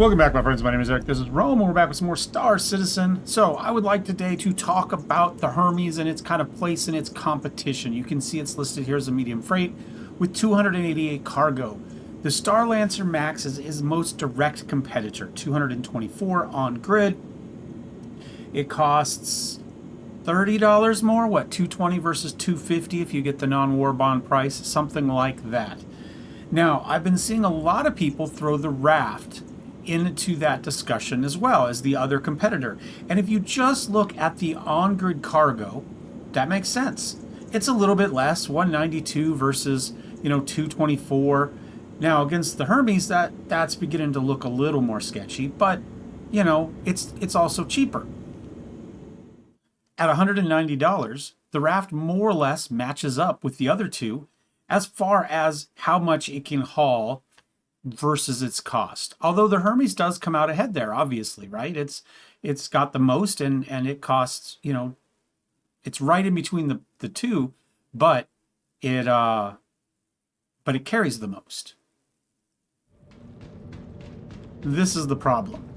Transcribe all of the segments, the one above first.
Welcome back, my friends. My name is Eric. This is Rome, and we're back with some more Star Citizen. So, I would like today to talk about the Hermes and its kind of place in its competition. You can see it's listed here as a medium freight with 288 cargo. The Star Lancer Max is his most direct competitor, 224 on grid. It costs $30 more, what, 220 versus 250 if you get the non-war bond price, something like that. Now, I've been seeing a lot of people throw the Raft into that discussion as well as the other competitor. And if you just look at the on-grid cargo, that makes sense. It's a little bit less, 192 versus, 224. Now, against the Hermes, that's beginning to look a little more sketchy, but, it's also cheaper. At $190, the Raft more or less matches up with the other two as far as how much it can haul versus its cost. Although the Hermes does come out ahead there, obviously, right? It's got the most and it costs, it's right in between the two, but it carries the most. This is the problem.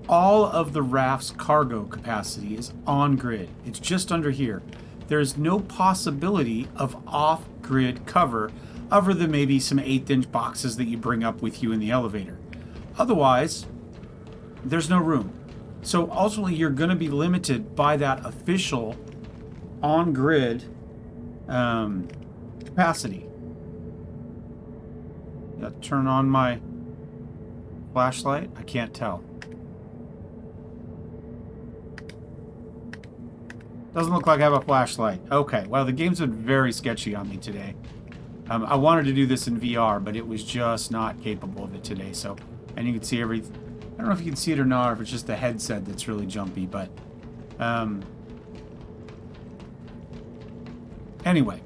All of the Raft's cargo capacity is on grid. It's just under here. There's no possibility of off-grid cover other than maybe some 1/8-inch boxes that you bring up with you in the elevator. Otherwise, there's no room. So ultimately, you're going to be limited by that official on-grid capacity. Got to turn on my flashlight. I can't tell. Doesn't look like I have a flashlight. Okay, well, the game's been very sketchy on me today. I wanted to do this in VR, but it was just not capable of it today. So, and you can see everything. I don't know if you can see it or not, or if it's just the headset that's really jumpy, but anyway.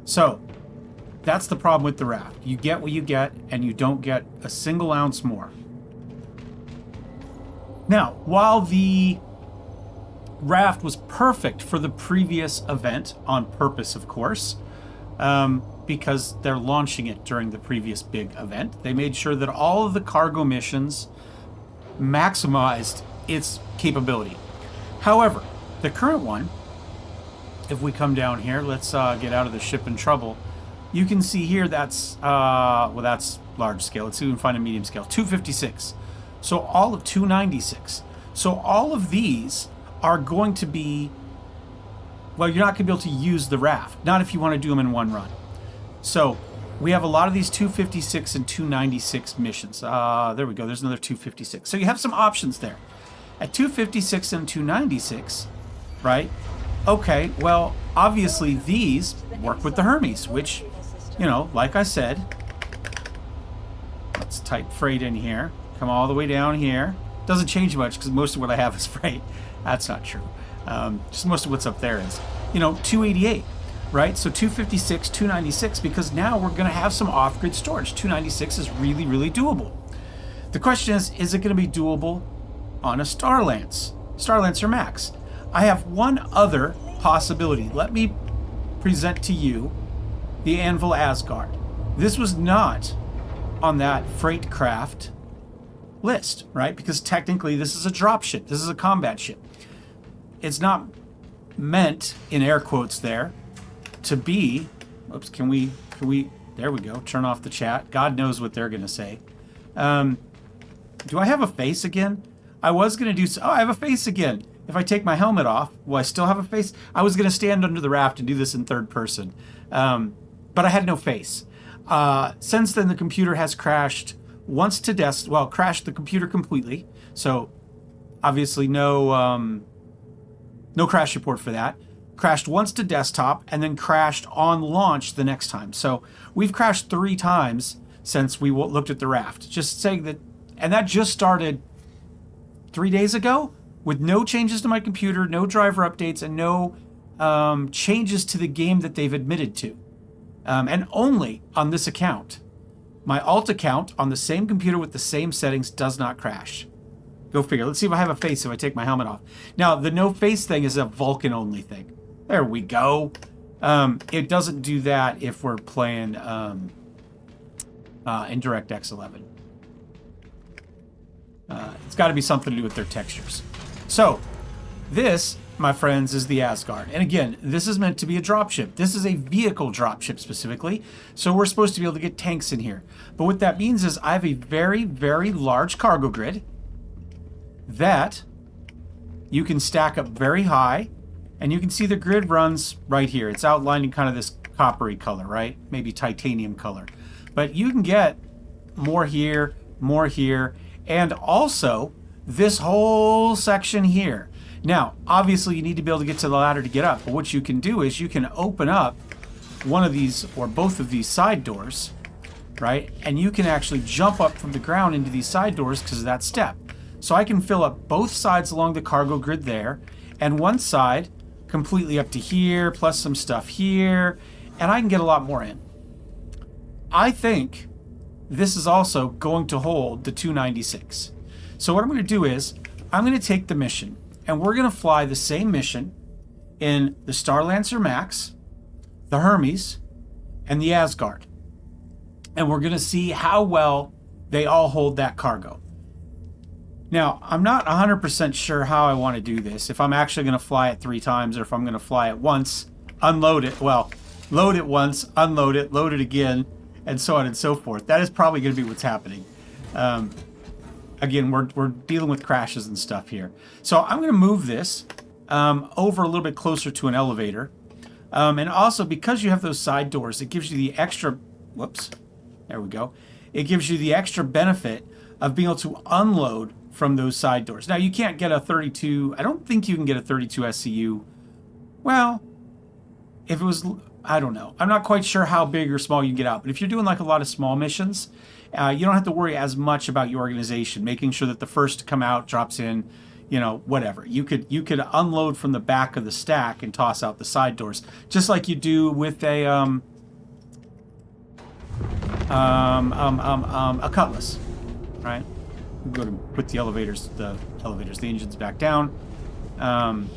So, that's the problem with the Raft. You get what you get, and you don't get a single ounce more. Now, while the Raft was perfect for the previous event, on purpose, of course, because they're launching it during the previous big event. They made sure that all of the cargo missions maximized its capability. However, the current one, if we come down here, let's get out of the ship in trouble. You can see here that's, that's large scale. Let's see if we can find a medium scale. 256. So all of 296. So all of these are going to be, well, you're not going to be able to use the Raft. Not if you want to do them in one run. So we have a lot of these 256 and 296 missions. There we go. There's another 256. So you have some options there. At 256 and 296, right? Okay, well, obviously these work with the Hermes, which, like I said, let's type freight in here. Come all the way down here. Doesn't change much because most of what I have is freight. That's not true. Just most of what's up there is, 288, right? So 256, 296, because now we're going to have some off-grid storage. 296 is really, really doable. The question is it going to be doable on a Star Lancer Max? I have one other possibility. Let me present to you the Anvil Asgard. This was not on that freight craft list, right? Because technically this is a drop ship. This is a combat ship. It's not meant, in air quotes there, to be, oops, can we, there we go, turn off the chat. God knows what they're going to say. Do I have a face again? I was going to do, I have a face again. If I take my helmet off, will I still have a face? I was going to stand under the Raft and do this in third person, but I had no face. Since then, the computer has crashed once to crashed the computer completely. So obviously no crash report for that. Crashed once to desktop and then crashed on launch the next time. So we've crashed 3 times since we looked at the Raft. Just saying that, and that just started 3 days ago with no changes to my computer, no driver updates, and no changes to the game that they've admitted to. And only on this account. My alt account on the same computer with the same settings does not crash. Go figure. Let's see if I have a face if I take my helmet off. Now, the no face thing is a Vulcan only thing. There we go. It doesn't do that if we're playing in DirectX 11. It's got to be something to do with their textures. So this, my friends, is the Asgard. And again, this is meant to be a dropship. This is a vehicle dropship specifically. So we're supposed to be able to get tanks in here. But what that means is I have a very, very large cargo grid that you can stack up very high. And you can see the grid runs right here. It's outlined in kind of this coppery color, right? Maybe titanium color. But you can get more here, and also this whole section here. Now, obviously you need to be able to get to the ladder to get up, but what you can do is you can open up one of these or both of these side doors, right? And you can actually jump up from the ground into these side doors because of that step. So I can fill up both sides along the cargo grid there, and one side completely up to here, plus some stuff here, and I can get a lot more in. I think this is also going to hold the 296. So what I'm going to do is I'm going to take the mission, and we're going to fly the same mission in the Starlancer Max, the Hermes, and the Asgard. And we're going to see how well they all hold that cargo. Now, I'm not 100% sure how I want to do this. If I'm actually going to fly it 3 times, or if I'm going to fly it once, unload it, well, load it once, unload it, load it again, and so on and so forth. That is probably going to be what's happening. Again, we're dealing with crashes and stuff here. So I'm going to move this over a little bit closer to an elevator. And also, because you have those side doors, it gives you the extra, whoops, there we go. It gives you the extra benefit of being able to unload from those side doors. Now, you can't get a 32, I don't think you can get a 32 SCU. Well, if it was, I don't know. I'm not quite sure how big or small you can get out, but if you're doing like a lot of small missions, you don't have to worry as much about your organization, making sure that the first to come out drops in, you know, whatever. You could unload from the back of the stack and toss out the side doors, just like you do with a cutlass, right? Go to put the engines back down, and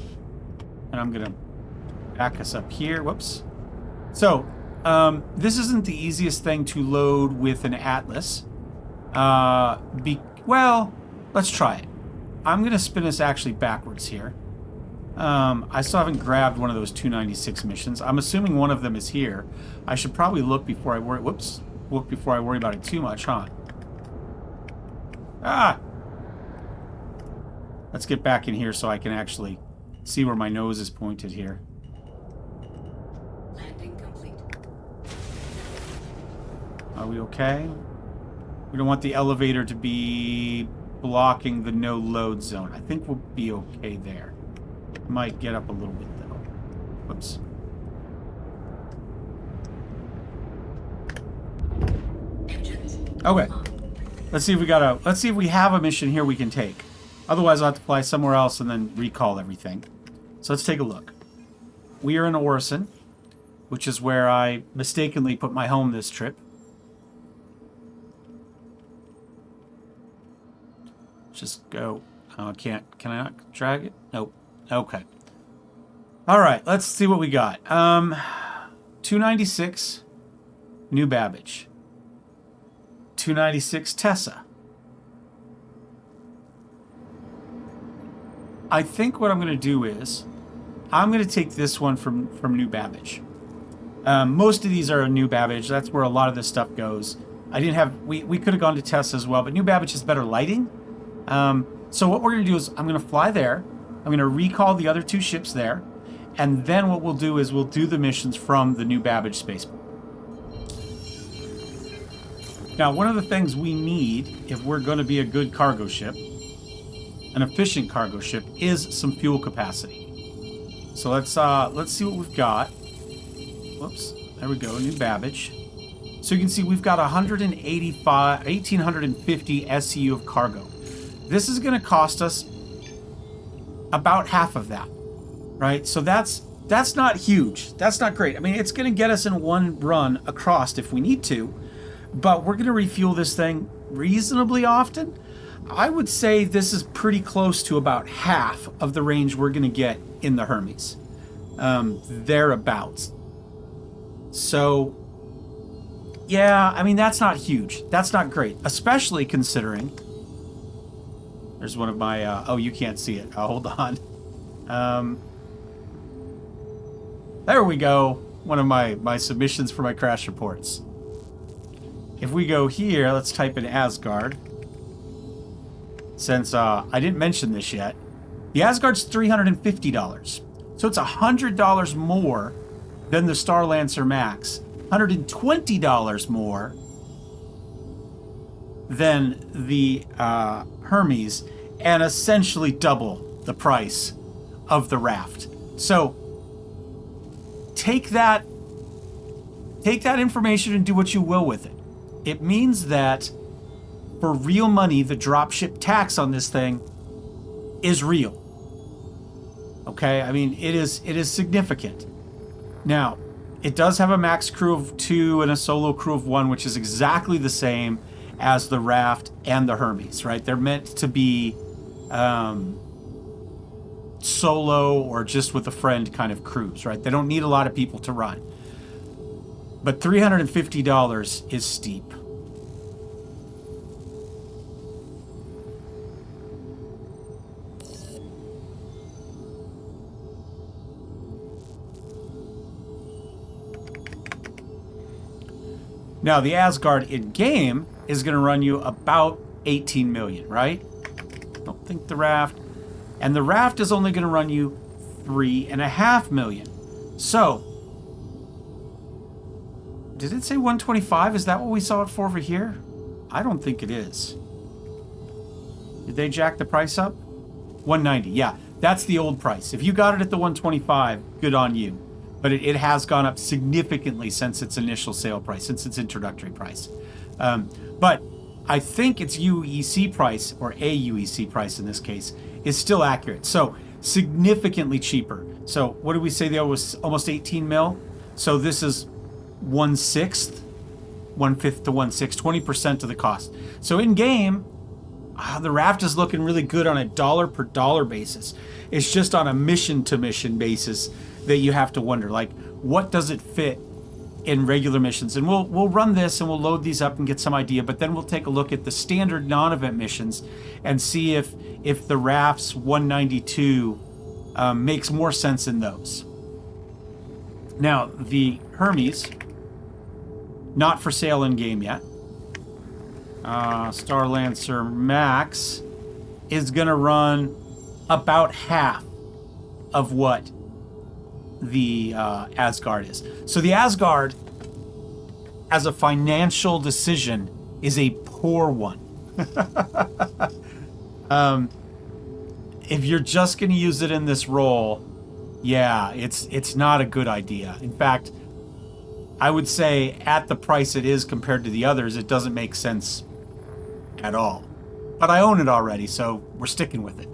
I'm gonna back us up here. Whoops. So this isn't the easiest thing to load with an Atlas. Well, let's try it. I'm gonna spin us actually backwards here. I still haven't grabbed one of those 296 missions. I'm assuming one of them is here. I should probably look before I worry. Whoops. Look before I worry about it too much, huh? Let's get back in here so I can actually see where my nose is pointed here. Landing complete. Are we okay? We don't want the elevator to be blocking the no load zone. I think we'll be okay there. Might get up a little bit though. Whoops. Engines. Okay. Let's see if we have a mission here we can take. Otherwise, I'll have to fly somewhere else and then recall everything. So let's take a look. We are in Orison, which is where I mistakenly put my home this trip. Just go. Can I not drag it? Nope. Okay. All right, let's see what we got. 296, New Babbage. 296 Tessa. I think what I'm going to do is I'm going to take this one from New Babbage. Most of these are a New Babbage. That's where a lot of this stuff goes. I didn't have. We could have gone to Tessa as well, but New Babbage has better lighting. So what we're going to do is I'm going to fly there. I'm going to recall the other 2 ships there, and then what we'll do is we'll do the missions from the New Babbage spaceport. Now, one of the things we need if we're going to be a good cargo ship, an efficient cargo ship, is some fuel capacity. So let's see what we've got. Whoops, there we go, New Babbage. So you can see we've got 1,850 SCU of cargo. This is going to cost us about half of that, right? So that's not huge. That's not great. I mean, it's going to get us in one run across if we need to. But we're going to refuel this thing reasonably often. I would say this is pretty close to about half of the range we're going to get in the Hermes. Thereabouts. So, yeah, I mean, that's not huge. That's not great, especially considering There's one of my, oh, you can't see it. Hold on. There we go. One of my submissions for my crash reports. If we go here, let's type in Asgard. Since I didn't mention this yet, the Asgard's $350. So it's $100 more than the Starlancer Max. $120 more than the Hermes, and essentially double the price of the Raft. So take that information and do what you will with it. It means that for real money, the dropship tax on this thing is real. Okay, I mean it is significant. Now, it does have a max crew of 2 and a solo crew of 1, which is exactly the same as the Raft and the Hermes, right? They're meant to be solo or just with a friend kind of crews, right? They don't need a lot of people to run. But $350 is steep. Now, the Asgard in-game is going to run you about 18 million, right? I don't think the Raft. And the Raft is only going to run you 3.5 million. So, did it say 125? Is that what we saw it for over here? I don't think it is. Did they jack the price up? 190, yeah. That's the old price. If you got it at the 125, good on you. But it has gone up significantly since its initial sale price, since its introductory price. But I think its UEC price, or a UEC price in this case, is still accurate. So significantly cheaper. So what did we say there was? Almost 18 mil? So this is 1/6, 1/5 to 1/6, 20% of the cost. So in game, the Raft is looking really good on a dollar per dollar basis. It's just on a mission to mission basis that you have to wonder, like, what does it fit in regular missions? And we'll run this and we'll load these up and get some idea, but then we'll take a look at the standard non-event missions and see if the Raft's 192 makes more sense in those. Now, the Hermes, not for sale in game yet. Starlancer Max is going to run about half of what the Asgard is. So the Asgard, as a financial decision, is a poor one. If you're just going to use it in this role, yeah, it's not a good idea. In fact, I would say at the price it is compared to the others, it doesn't make sense at all. But I own it already, so we're sticking with it.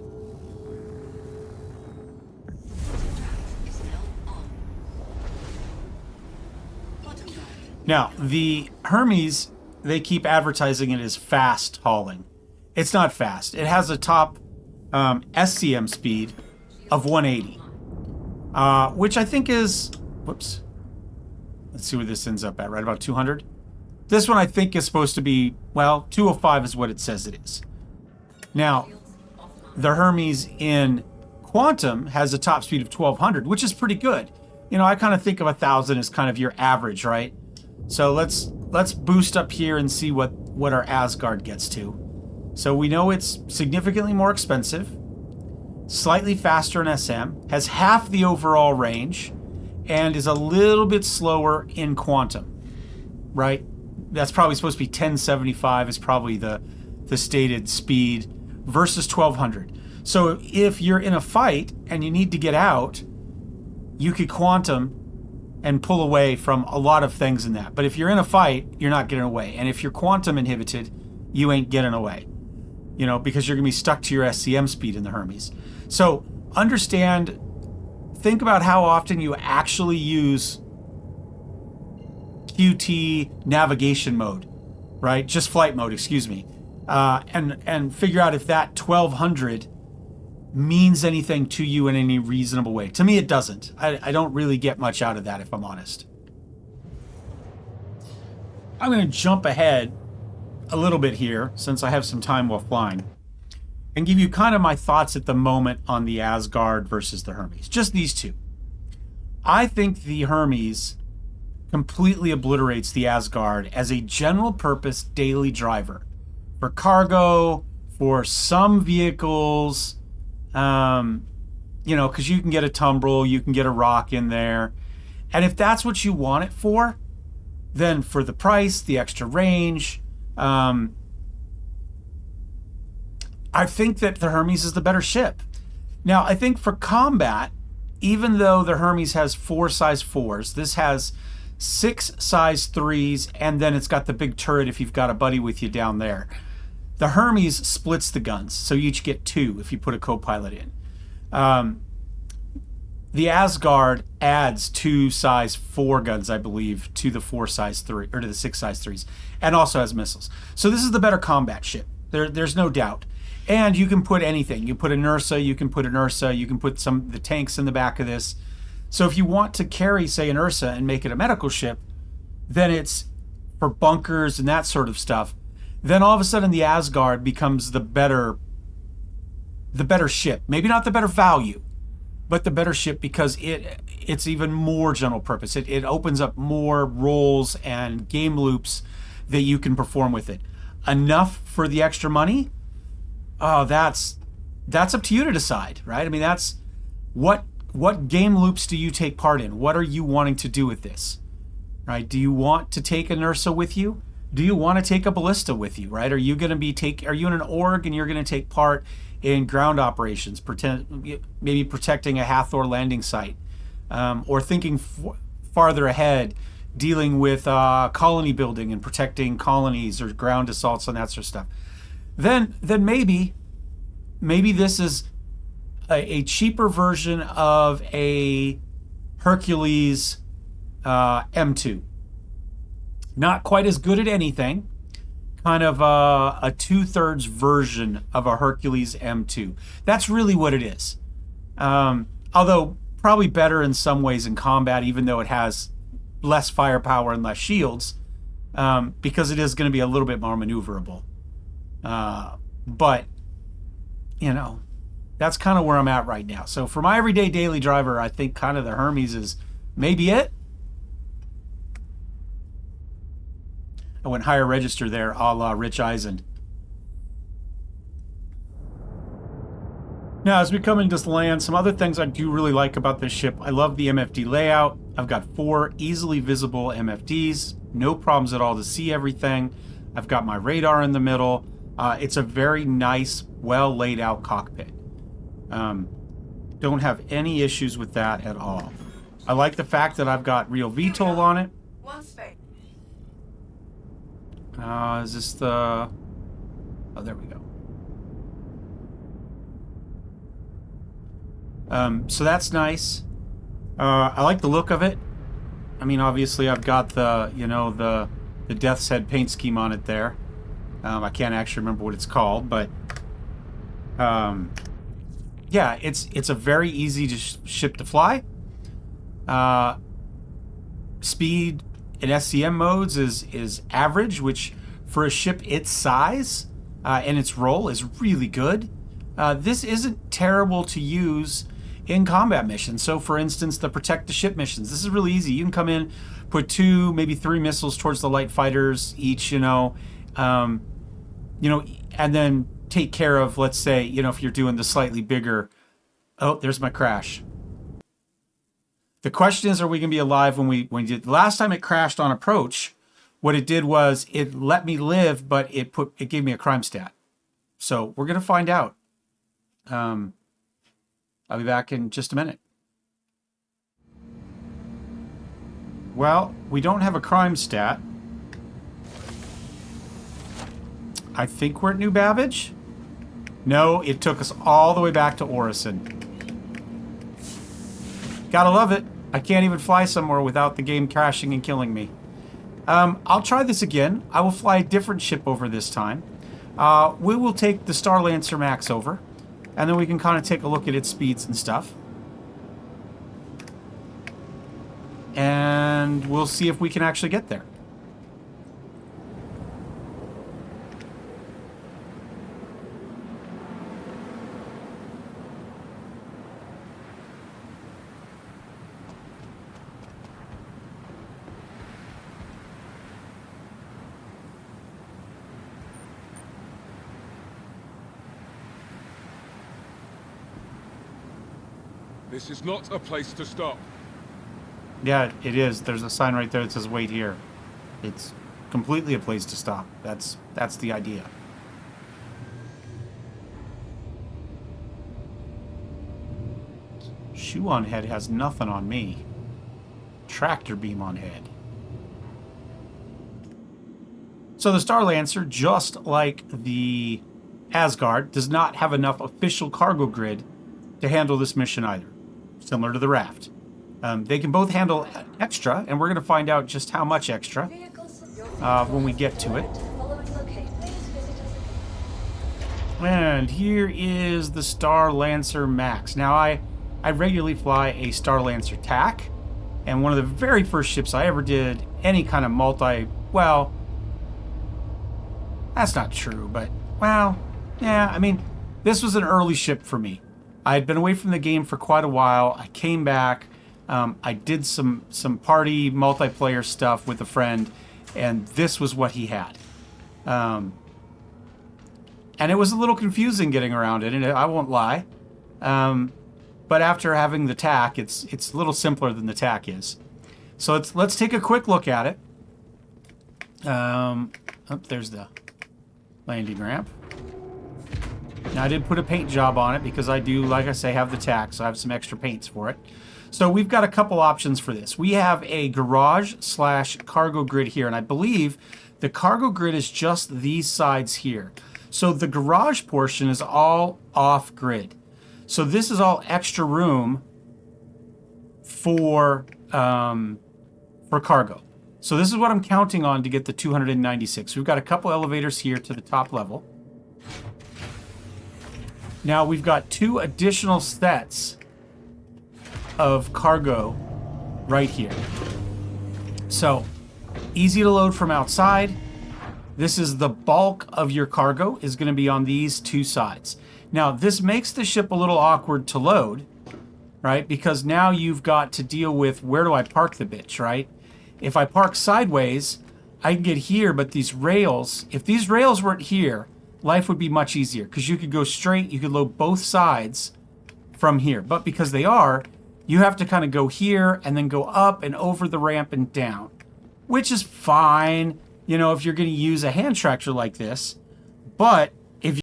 Now, the Hermes, they keep advertising it as fast hauling. It's not fast. It has a top SCM speed of 180, which I think is, whoops. Let's see where this ends up at, right about 200. This one I think is supposed to be, well, 205 is what it says it is. Now, the Hermes in Quantum has a top speed of 1200, which is pretty good. You know, I kind of think of 1000 as kind of your average, right? So let's boost up here and see what our Asgard gets to. So we know it's significantly more expensive, slightly faster in SM, has half the overall range, and is a little bit slower in Quantum, right? That's probably supposed to be 1075 is probably the stated speed versus 1200. So if you're in a fight and you need to get out, you could Quantum and pull away from a lot of things in that. But if you're in a fight, you're not getting away. And if you're Quantum inhibited, you ain't getting away. You know, because you're going to be stuck to your SCM speed in the Hermes. So understand, think about how often you actually use QT navigation mode, right? Just flight mode, excuse me. And figure out if that 1200 means anything to you in any reasonable way. To me, it doesn't. I don't really get much out of that, if I'm honest. I'm going to jump ahead a little bit here, since I have some time while flying. and give you kind of my thoughts at the moment on the Asgard versus the Hermes. Just these two. I think the Hermes completely obliterates the Asgard as a general purpose daily driver for cargo, for some vehicles, because you can get a tumbrel, you can get a rock in there. And if that's what you want it for, then for the price, the extra range, I think that the Hermes is the better ship. Now, I think for combat, even though the Hermes has 4 size 4s, this has 6 size 3s, and then it's got the big turret if you've got a buddy with you down there. The Hermes splits the guns, so you each get 2 if you put a co-pilot in. The Asgard adds 2 size 4 guns, I believe, to the 4 size 3 or to the 6 size 3s, and also has missiles. So this is the better combat ship. There's no doubt. And you can put anything. You put an Ursa, you can put the tanks in the back of this. So if you want to carry, say, an Ursa and make it a medical ship, then it's for bunkers and that sort of stuff. Then all of a sudden the Asgard becomes the better ship. Maybe not the better value, but the better ship because it's even more general purpose. It opens up more roles and game loops that you can perform with it. Enough for the extra money? Oh, that's up to you to decide, right? I mean, that's what game loops do you take part in? What are you wanting to do with this, right? Do you want to take an Ursa with you? Do you want to take a ballista with you, right? Are you in an org and you're going to take part in ground operations, maybe protecting a Hathor landing site, or thinking farther ahead, dealing with colony building and protecting colonies or ground assaults and that sort of stuff? Then maybe this is a cheaper version of a Hercules M2. Not quite as good at anything. Kind of a 2/3 version of a Hercules M2. That's really what it is. Although probably better in some ways in combat, even though it has less firepower and less shields, because it is going to be a little bit more maneuverable. But, that's kind of where I'm at right now. So for my everyday daily driver, I think kind of the Hermes is maybe it. I went higher register there, a la Rich Eisen. Now, as we come into this land, some other things I do really like about this ship. I love the MFD layout. I've got 4 easily visible MFDs. No problems at all to see everything. I've got my radar in the middle. It's a very nice, well laid out cockpit. Don't have any issues with that at all. I like the fact that I've got real VTOL on it. Is this the... Oh, there we go. So that's nice. I like the look of it. I mean, obviously I've got the, the Death's Head paint scheme on it there. I can't actually remember what it's called, but yeah, it's a very easy ship to fly. Speed in SCM modes is average, which for a ship its size and its role is really good. This isn't terrible to use in combat missions. So for instance, the protect the ship missions, this is really easy. You can come in, put 2, maybe 3 missiles towards the light fighters each, and then take care of, let's say, if you're doing the slightly bigger... Oh, there's my crash. The question is, are we going to be alive when we did... The last time it crashed on approach, what it did was it let me live, but it gave me a crime stat. So we're going to find out. I'll be back in just a minute. Well, we don't have a crime stat. I think we're at New Babbage. No, it took us all the way back to Orison. Gotta love it. I can't even fly somewhere without the game crashing and killing me. I'll try this again. I will fly a different ship over this time. We will take the Starlancer Max over, and then we can kind of take a look at its speeds and stuff. And we'll see if we can actually get there. This is not a place to stop. Yeah, it is. There's a sign right there that says wait here. It's completely a place to stop. That's the idea. Shoe on head has nothing on me. Tractor beam on head. So the Star Lancer, just like the Asgard, does not have enough official cargo grid to handle this mission either. Similar to the Raft. They can both handle extra, and we're going to find out just how much extra when we get to it. And here is the Star Lancer Max. Now, I regularly fly a Star Lancer TAC, and one of the very first ships I ever did any kind of well, that's not true, but, well, yeah, I mean, this was an early ship for me. I had been away from the game for quite a while. I came back. I did some party multiplayer stuff with a friend, and this was what he had. And it was a little confusing getting around it, and I won't lie. But after having the TAC, it's a little simpler than the TAC is. So let's take a quick look at it. Oh, there's the landing ramp. Now, I did put a paint job on it because I do, like I say, have the TAC, so I have some extra paints for it. So we've got a couple options for this. We have a garage/cargo grid here, and I believe the cargo grid is just these sides here. So the garage portion is all off grid. So this is all extra room for cargo. So this is what I'm counting on to get the 296. We've got a couple elevators here to the top level. Now we've got 2 additional sets of cargo right here. So easy to load from outside. This is the bulk of your cargo is going to be on these 2 sides. Now this makes the ship a little awkward to load, right? Because now you've got to deal with where do I park the bitch, right? If I park sideways, I can get here, but these rails, if these rails weren't here, life would be much easier because you could go straight, you could load both sides from here. But because they are, you have to kind of go here and then go up and over the ramp and down, which is fine, you know, if you're going to use a hand tractor like this. But if you...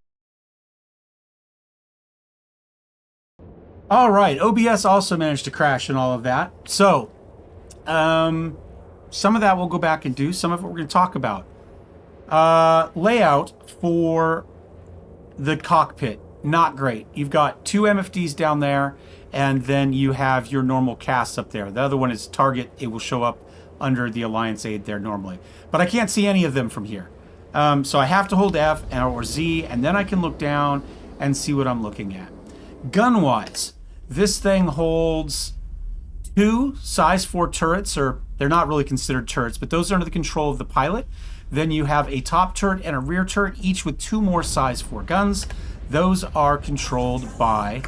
All right, OBS also managed to crash and all of that. So, some of that we'll go back and do. Some of it we're going to talk about. Layout for the cockpit, not great. You've got 2 MFDs down there, and then you have your normal casts up there. The other one is target. It will show up under the Alliance aid there normally. But I can't see any of them from here. So I have to hold F or Z, and then I can look down and see what I'm looking at. Gun-wise, this thing holds 2 size 4 turrets, or they're not really considered turrets, but those are under the control of the pilot. Then you have a top turret and a rear turret, each with 2 more size 4 guns. Those are controlled by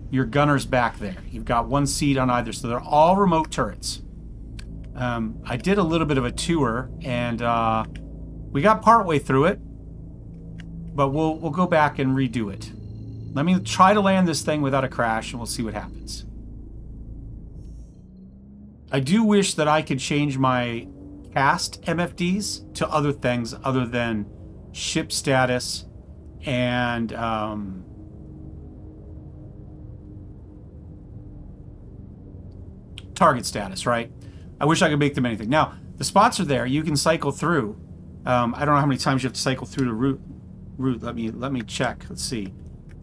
your gunners back there. You've got 1 seat on either, so they're all remote turrets. I did a little bit of a tour, and we got partway through it, but we'll go back and redo it. Let me try to land this thing without a crash, and we'll see what happens. I do wish that I could change my cast MFDs to other things other than ship status and target status, right? I wish I could make them anything. Now, the spots are there. You can cycle through. I don't know how many times you have to cycle through the route. Let me check. Let's see.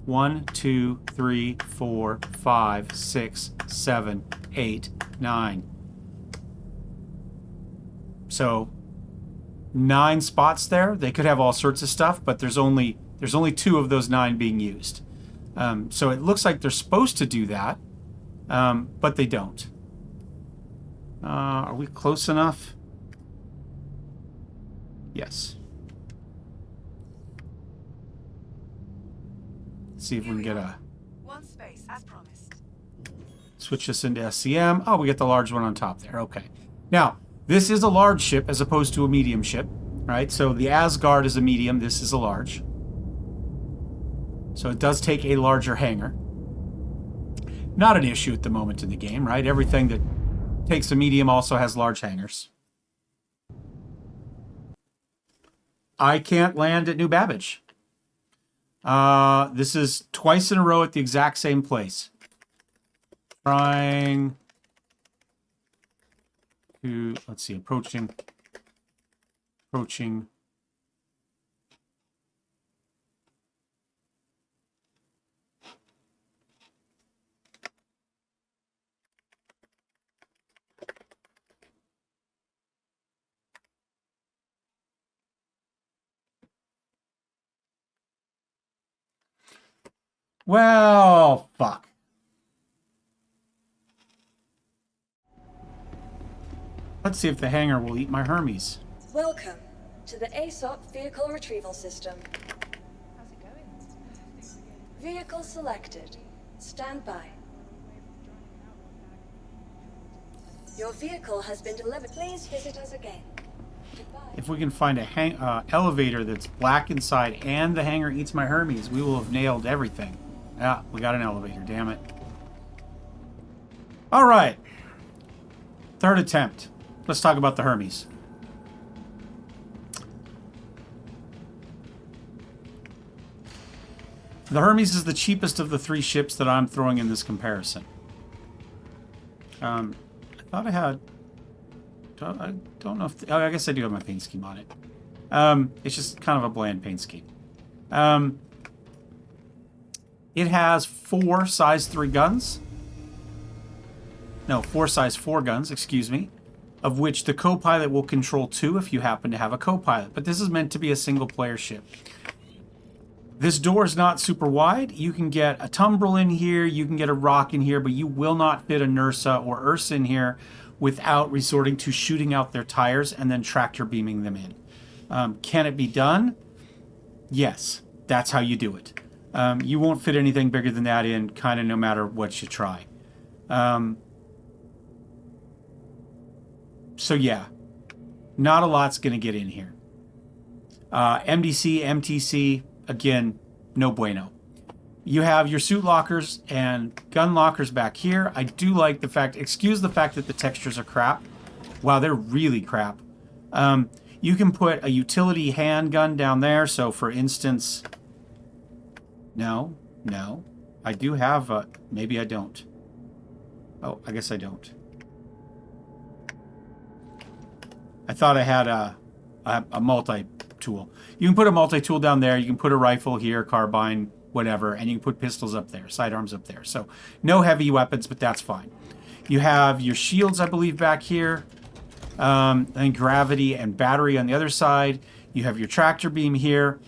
1, 2, 3, 4, 5, 6, 7, 8, 9. So 9 spots there. They could have all sorts of stuff, but there's only 2 of those 9 being used. So it looks like they're supposed to do that, but they don't. Are we close enough? Yes. Let's see if we can get a... 1 space, as promised. Switch this into SCM. Oh, we get the large one on top there. Okay. Now, this is a large ship as opposed to a medium ship, right? So the Asgard is a medium. This is a large. So it does take a larger hangar. Not an issue at the moment in the game, right? Everything that takes a medium also has large hangars. I can't land at New Babbage. This is twice in a row at the exact same place. Trying to, let's see, approaching. Well, fuck. Let's see if the hangar will eat my Hermes. Welcome to the ASOP Vehicle Retrieval System. How's it going? Vehicle selected. Stand by. Your vehicle has been delivered. Please visit us again. Goodbye. If we can find a elevator that's black inside and the hangar eats my Hermes, we will have nailed everything. Yeah, we got an elevator, damn it. All right. Third attempt. Let's talk about the Hermes. The Hermes is the cheapest of the three ships that I'm throwing in this comparison. I thought I had... I don't know if... I guess I do have my paint scheme on it. It's just kind of a bland paint scheme. It has 4 size 3 guns. No, 4 size 4 guns, excuse me. Of which the co-pilot will control 2 if you happen to have a co-pilot. But this is meant to be a single player ship. This door is not super wide. You can get a tumbril in here, you can get a rock in here, but you will not fit a NURSA or URSA in here without resorting to shooting out their tires and then tractor beaming them in. Can it be done? Yes, that's how you do it. You won't fit anything bigger than that in, kind of no matter what you try. So yeah, not a lot's going to get in here. MDC, MTC, again, no bueno. You have your suit lockers and gun lockers back here. I do like the fact, excuse the fact that the textures are crap. Wow, they're really crap. You can put a utility handgun down there. So for instance, no, I do have a, maybe I don't. Oh, I guess I don't. I thought I had a multi-tool. You can put a multi-tool down there. You can put a rifle here, carbine, whatever, and you can put pistols up there, sidearms up there. So no heavy weapons, but that's fine. You have your shields, I believe, back here. And gravity and battery on the other side. You have your tractor beam here.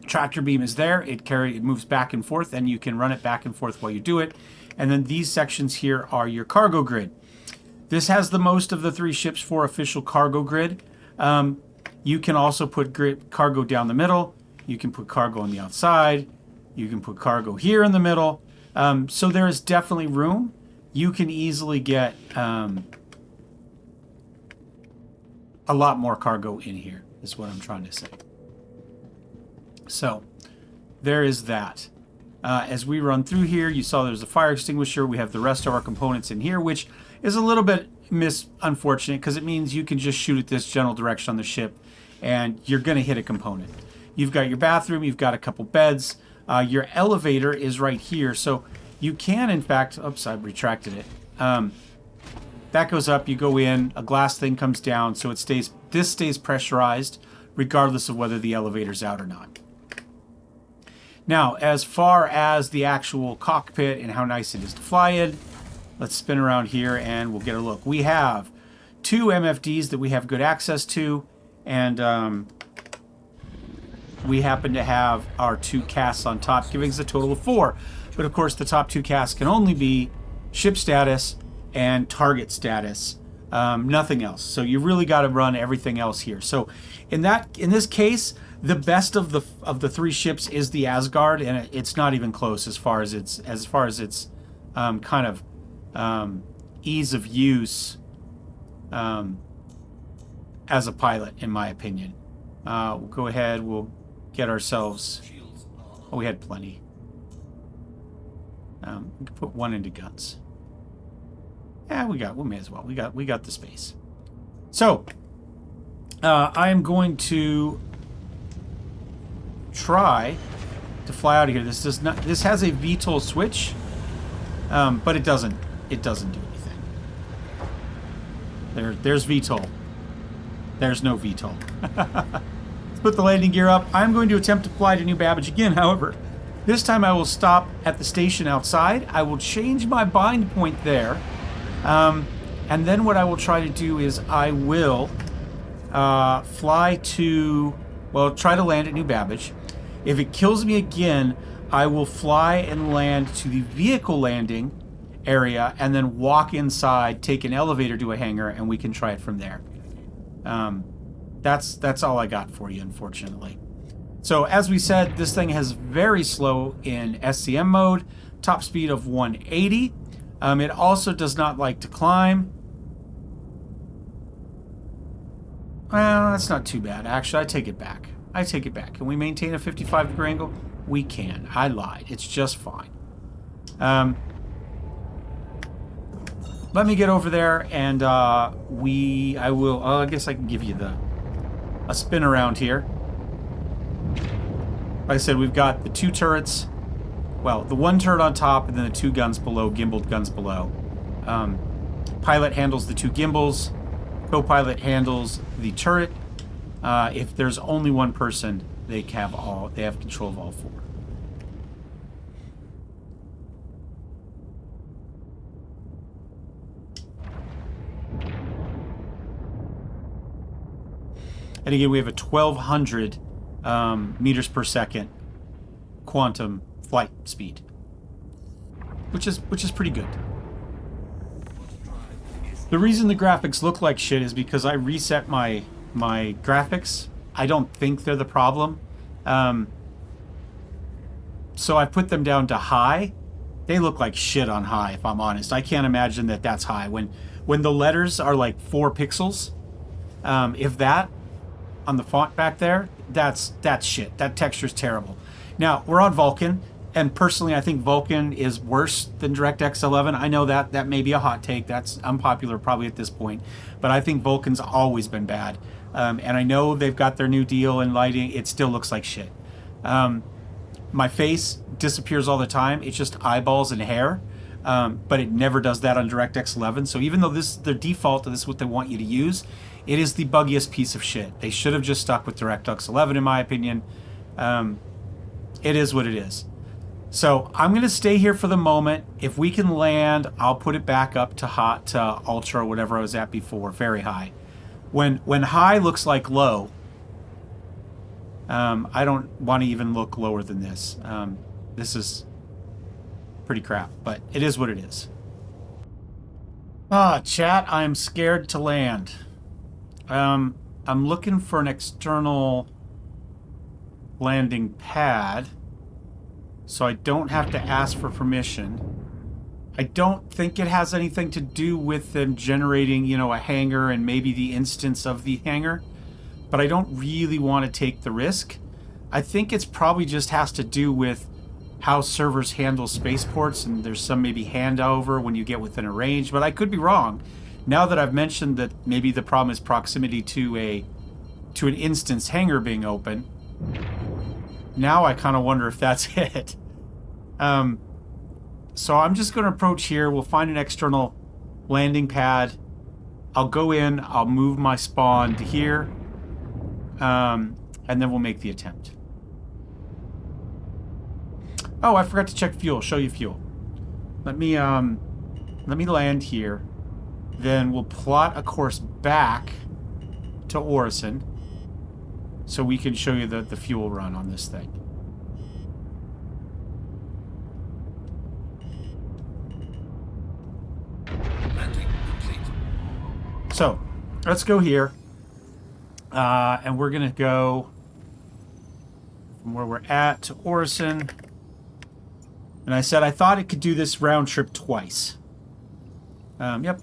Tractor beam is there. It moves back and forth, and you can run it back and forth while you do it. And then these sections here are your cargo grid. This has the most of the 3 ships for official cargo grid. You can also put cargo down the middle. You can put cargo on the outside. You can put cargo here in the middle. So there is definitely room. You can easily get a lot more cargo in here, is what I'm trying to say. So there is that. As we run through here, you saw there's a fire extinguisher. We have the rest of our components in here, which is a little bit unfortunate because it means you can just shoot at this general direction on the ship and you're going to hit a component. You've got your bathroom, you've got a couple beds. Your elevator is right here, so you can, in fact, oops, I retracted it. That goes up, you go in, a glass thing comes down, so this stays pressurized regardless of whether the elevator's out or not. Now, as far as the actual cockpit and how nice it is to fly in, let's spin around here and we'll get a look. We have 2 MFDs that we have good access to, and we happen to have our 2 casts on top, giving us a total of 4. But of course, the top 2 casts can only be ship status and target status, nothing else. So you really got to run everything else here. So in this case, the best of the 3 ships is the Asgard, and it's not even close as far as its kind of ease of use as a pilot, in my opinion. We'll go ahead. We'll get ourselves. Oh, we had plenty. We can put one into guns. Yeah, we may as well. We got the space. So, I am going to try to fly out of here. This has a VTOL switch, but it doesn't do anything. There's VTOL. There's no VTOL. Let's put the landing gear up. I'm going to attempt to fly to New Babbage again, however. This time I will stop at the station outside. I will change my bind point there. And then what I will try to do is I will try to land at New Babbage. If it kills me again, I will fly and land to the vehicle landing area and then walk inside, take an elevator to a hangar, and we can try it from there. That's all I got for you, unfortunately. So as we said, this thing has very slow in SCM mode, top speed of 180. It also does not like to climb. Well, that's not too bad. Actually, I take it back. Can we maintain a 55-degree angle? We can. I lied. It's just fine. Let me get over there, and I guess I can give you a spin around here. Like I said, we've got the two turrets. Well, the one turret on top, and then the two guns below, gimbaled guns below. Pilot handles the two gimbals. Co-pilot handles the turret. If there's only one person, they have control of all four. And again, we have a 1,200 meters per second quantum flight speed, which is pretty good. The reason the graphics look like shit is because I reset my graphics. I don't think they're the problem. So I put them down to high. They look like shit on high, if I'm honest. I can't imagine that that's high. When the letters are like 4 pixels, if that on the font back there, that's shit. That texture's terrible. Now, we're on Vulkan, and personally I think Vulkan is worse than DirectX 11. I know that may be a hot take. That's unpopular probably at this point, but I think Vulkan's always been bad. And I know they've got their new deal in lighting. It still looks like shit. My face disappears all the time. It's just eyeballs and hair. But it never does that on DirectX 11. So even though this is their default and this is what they want you to use, it is the buggiest piece of shit. They should have just stuck with DirectX 11 in my opinion. It is what it is. So I'm going to stay here for the moment. If we can land, I'll put it back up to hot, to ultra, or whatever I was at before, very high. When high looks like low, I don't want to even look lower than this. This is pretty crap, but it is what it is. Chat, I'm scared to land. I'm looking for an external landing pad, so I don't have to ask for permission. I don't think it has anything to do with them generating, a hangar and maybe the instance of the hangar, but I don't really want to take the risk. I think it's probably just has to do with how servers handle spaceports, and there's some maybe handover when you get within a range, but I could be wrong. Now that I've mentioned that maybe the problem is proximity to an instance hangar being open, now I kind of wonder if that's it. So I'm just going to approach here. We'll find an external landing pad. I'll go in, I'll move my spawn to here, and then we'll make the attempt. Oh, I forgot to check fuel. Show you fuel. Let me land here. Then we'll plot a course back to Orison so we can show you the fuel run on this thing. Landing complete. So, let's go here. And we're going to go from where we're at to Orison. And I said I thought it could do this round trip twice. Yep.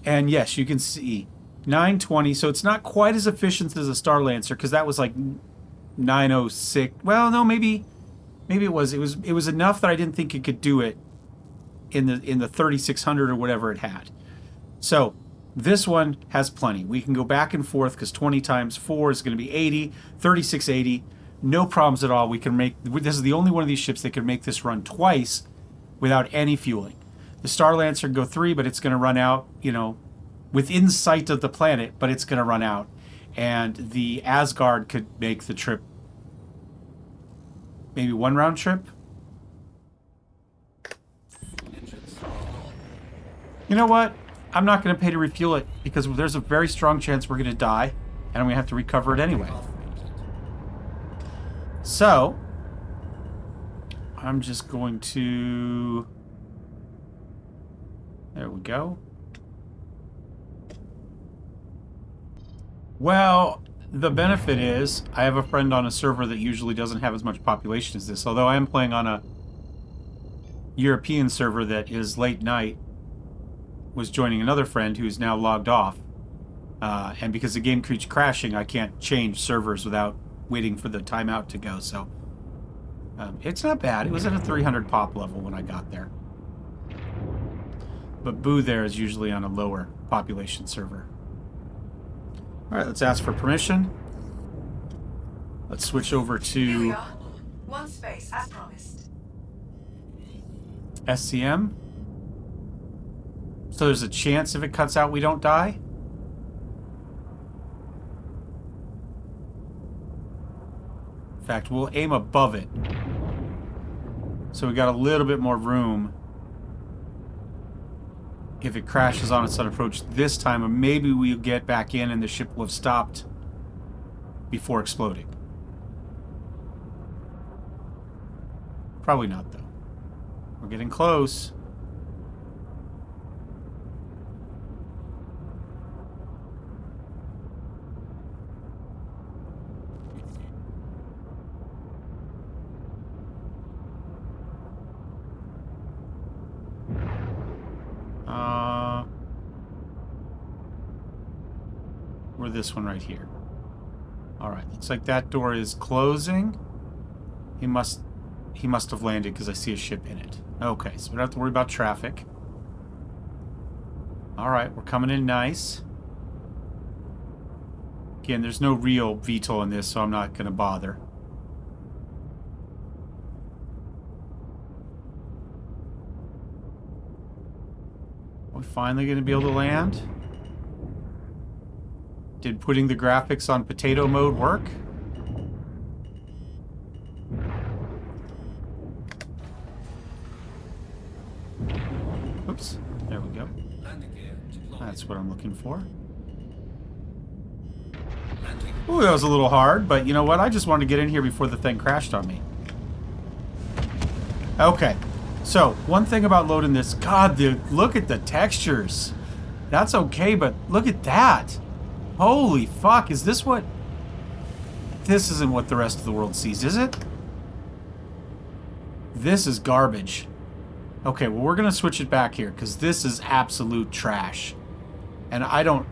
And yes, you can see 920. So it's not quite as efficient as a Star Lancer, because that was like 906. Well, no, maybe Maybe it was enough that I didn't think it could do it in the 3600 or whatever it had. So this one has plenty. We can go back and forth because 20 times 4 is going to be 80, 3680. No problems at all. We can make, this is the only one of these ships that can make this run twice without any fueling. The Star Lancer can go 3, but it's going to run out, you know, within sight of the planet, but it's going to run out. And the Asgard could make the trip, maybe 1 round trip. You know what? I'm not going to pay to refuel it because there's a very strong chance we're going to die, and I'm going to have to recover it anyway. So, I'm just going to... There we go. Well, the benefit is I have a friend on a server that usually doesn't have as much population as this, although I am playing on a European server that is late night, was joining another friend who's now logged off. And because the game keeps crashing, I can't change servers without waiting for the timeout to go, so... it's not bad. It was at a 300 pop level when I got there. But Boo there is usually on a lower population server. Alright, let's ask for permission. Let's switch over Here we to are. One space, as promised. SCM. So there's a chance if it cuts out we don't die? In fact, we'll aim above it. So we got a little bit more room if it crashes on its own approach this time, or maybe we'll get back in and the ship will have stopped before exploding. Probably not, though. We're getting close. Or this one right here. Alright, looks like that door is closing. He must have landed because I see a ship in it. Okay, so we don't have to worry about traffic. Alright, we're coming in nice. Again, there's no real VTOL in this, so I'm not going to bother. Are we finally going to be able to land? Did putting the graphics on potato mode work? Oops. There we go. That's what I'm looking for. Ooh, that was a little hard, but you know what? I just wanted to get in here before the thing crashed on me. Okay. So, one thing about loading this... God, look at the textures. That's okay, but look at that. Holy fuck, is this what... This isn't what the rest of the world sees, is it? This is garbage. Okay, well, we're going to switch it back here, because this is absolute trash. And I don't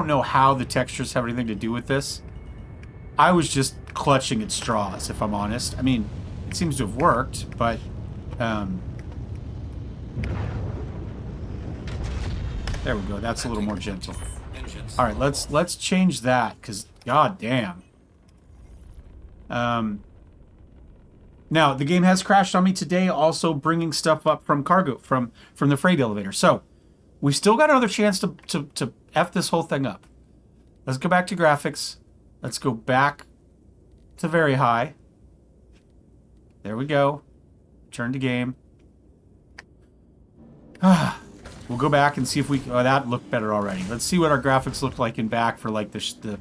know how the textures have anything to do with this. I was just clutching at straws, if I'm honest. I mean, it seems to have worked, but... There we go, that's a little more gentle. Alright, let's change that, because god damn. Now, the game has crashed on me today, also bringing stuff up from cargo, from the freight elevator. So, we've still got another chance to F this whole thing up. Let's go back to graphics. Let's go back to very high. There we go. Turn to game. We'll go back and see if we... Oh, that looked better already. Let's see what our graphics look like in back for, like, the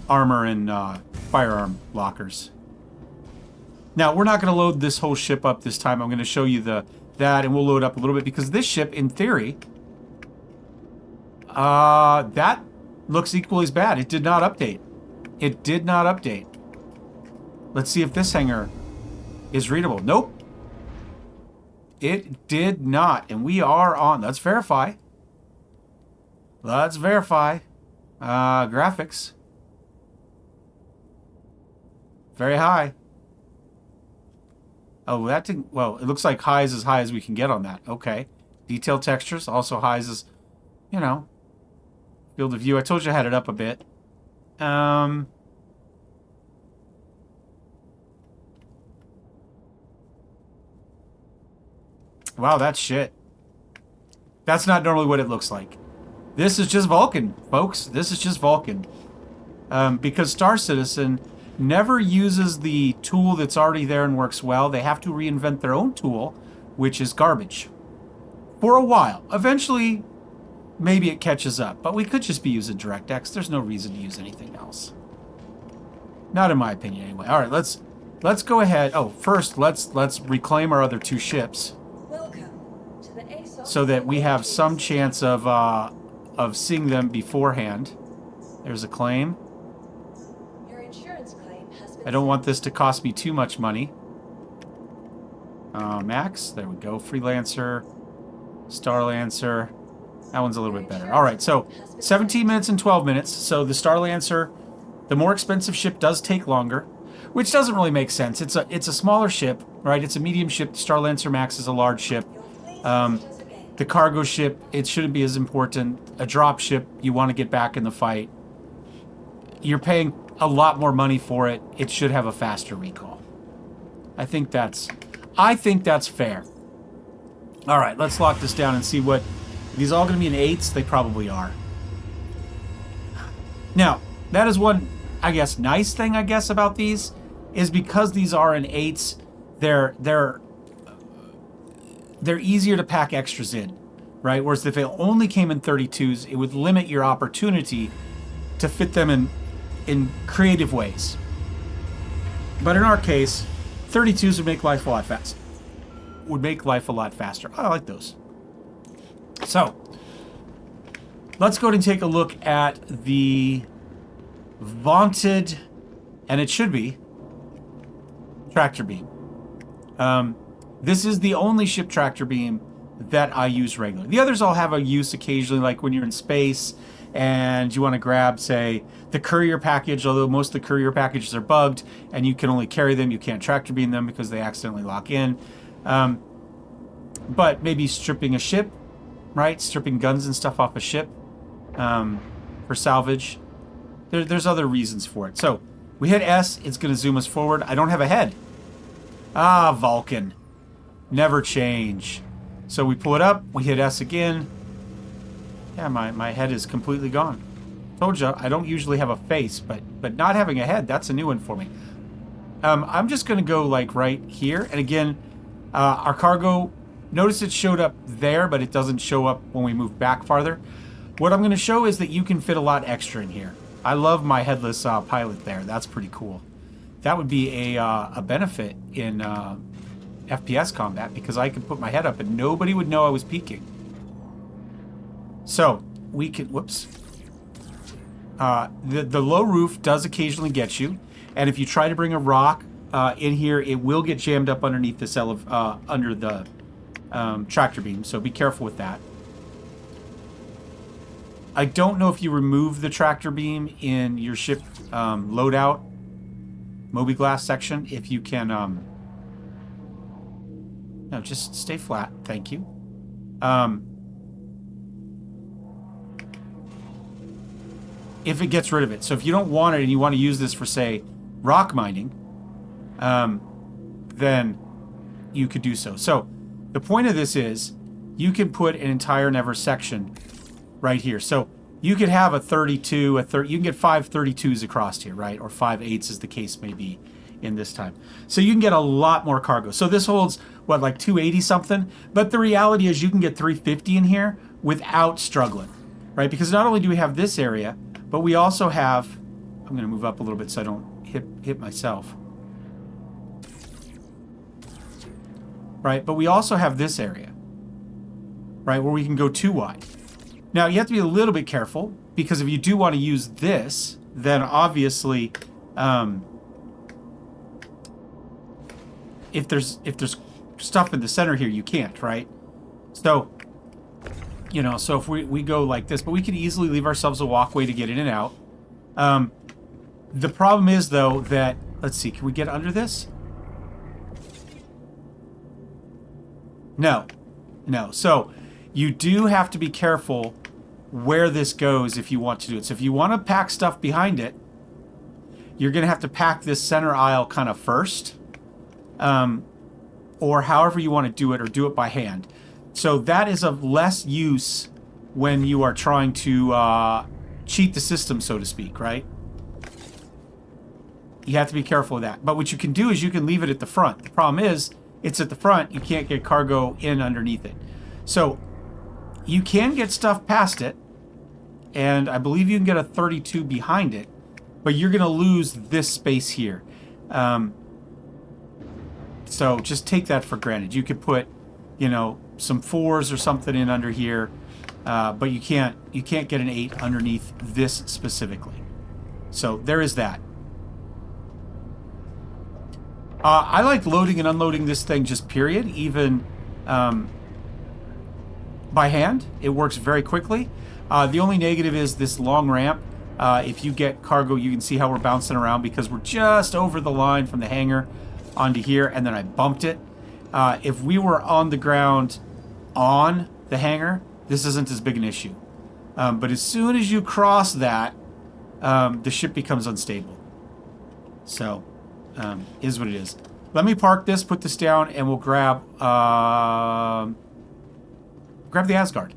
armor and firearm lockers. Now, we're not going to load this whole ship up this time. I'm going to show you that, and we'll load up a little bit, because this ship, in theory, that looks equally as bad. It did not update. It did not update. Let's see if this hangar is readable. Nope. It did not, and we are on. Let's verify. Let's verify. Graphics. very high. Oh, that didn't... Well, it looks like high is as high as we can get on that. Okay. Detailed textures, also high as, you know, field of view. I told you I had it up a bit. Wow, that's shit. That's not normally what it looks like. This is just Vulkan, folks. This is just Vulkan. Because Star Citizen never uses the tool that's already there and works well. They have to reinvent their own tool, which is garbage. For a while. Eventually, maybe it catches up. But we could just be using DirectX. There's no reason to use anything else. Not in my opinion, anyway. All right, let's go ahead. Oh, first, let's reclaim our other 2 ships. So that we have some chance of seeing them beforehand. There's a claim. Your insurance claim has been I don't want this to cost me too much money. Max, there we go. Freelancer, Starlancer. That one's a little bit better. All right, so 17 minutes and 12 minutes. So the Starlancer, the more expensive ship does take longer, which doesn't really make sense. It's a smaller ship, right? It's a medium ship. The Starlancer Max is a large ship. The cargo ship, it shouldn't be as important. A drop ship, you want to get back in the fight. You're paying a lot more money for it. It should have a faster recall. I think that's fair. All right, let's lock this down and see what... Are these all going to be in 8s? They probably are. Now, that is one, I guess, nice thing, I guess, about these, is because these are in 8s, they're easier to pack extras in, right? Whereas if they only came in 32s, it would limit your opportunity to fit them in creative ways. But in our case, 32s would make life a lot faster. I like those. So, let's go ahead and take a look at the vaunted, and it should be, tractor beam. This is the only ship tractor beam that I use regularly. The others all have a use occasionally, like when you're in space and you want to grab, say, the courier package, although most of the courier packages are bugged and you can only carry them, you can't tractor beam them because they accidentally lock in. But maybe stripping a ship, right? Stripping guns and stuff off a ship for salvage. There's other reasons for it. So we hit S, it's going to zoom us forward. I don't have a head. Ah, Vulkan. Never change. So we pull it up, we hit S again. Yeah, my head is completely gone. Told you, I don't usually have a face, but not having a head, that's a new one for me. I'm just going to go like right here. And again, our cargo, notice it showed up there, but it doesn't show up when we move back farther. What I'm going to show is that you can fit a lot extra in here. I love my headless pilot there. That's pretty cool. That would be a benefit in FPS combat because I could put my head up and nobody would know I was peeking. So we can, whoops. The low roof does occasionally get you, and if you try to bring a rock in here, it will get jammed up underneath this under the tractor beam. So be careful with that. I don't know if you remove the tractor beam in your ship loadout Mobi-Glass section. If you can, no, just stay flat. Thank you. If it gets rid of it. So if you don't want it and you want to use this for, say, rock mining, then you could do so. So the point of this is you can put an entire never section right here. So you could have a 32, you can get 5 32s across here, right? Or 5 8s as the case may be in this time. So you can get a lot more cargo. So this holds, what, like 280 something? But the reality is you can get 350 in here without struggling, right? Because not only do we have this area, but we also have, I'm going to move up a little bit so I don't hit myself. Right, but we also have this area, right, where we can go too wide. Now, you have to be a little bit careful, because if you do want to use this, then obviously, if there's stuff in the center here, you can't, right? So, you know, so if we go like this, but we can easily leave ourselves a walkway to get in and out. The problem is, though, that Let's see, can we get under this? No. No. So, you do have to be careful where this goes if you want to do it. So if you want to pack stuff behind it, you're going to have to pack this center aisle kind of first. Or however you want to do it, or do it by hand. So that is of less use when you are trying to cheat the system, so to speak, right? You have to be careful of that. But what you can do is you can leave it at the front. The problem is, it's at the front. You can't get cargo in underneath it. So you can get stuff past it. And I believe you can get a 32 behind it. But you're going to lose this space here. So just take that for granted. You could put, you know, some 4s or something in under here. But you can't get an 8 underneath this specifically. So there is that. I like loading and unloading this thing just period, even by hand. It works very quickly. The only negative is this long ramp. If you get cargo, you can see how we're bouncing around because we're just over the line from the hangar onto here, and then I bumped it. If we were on the ground on the hangar, this isn't as big an issue. But as soon as you cross that, the ship becomes unstable. So, is what it is. Let me park this, put this down, and we'll grab the Asgard.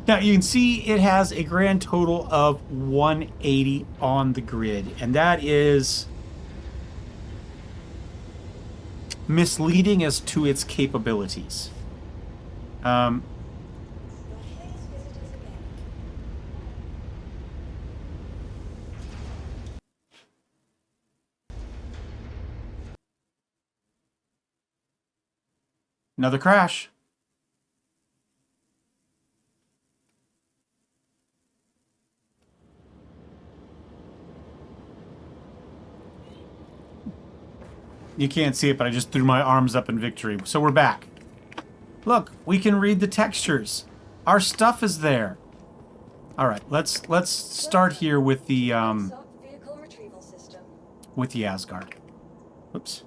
Now, you can see it has a grand total of 180 on the grid, and that is misleading as to its capabilities. Another crash. You can't see it, but I just threw my arms up in victory. So we're back. Look, we can read the textures. Our stuff is there. All right, let's start here with the Vehicle retrieval system. with the Asgard. Oops.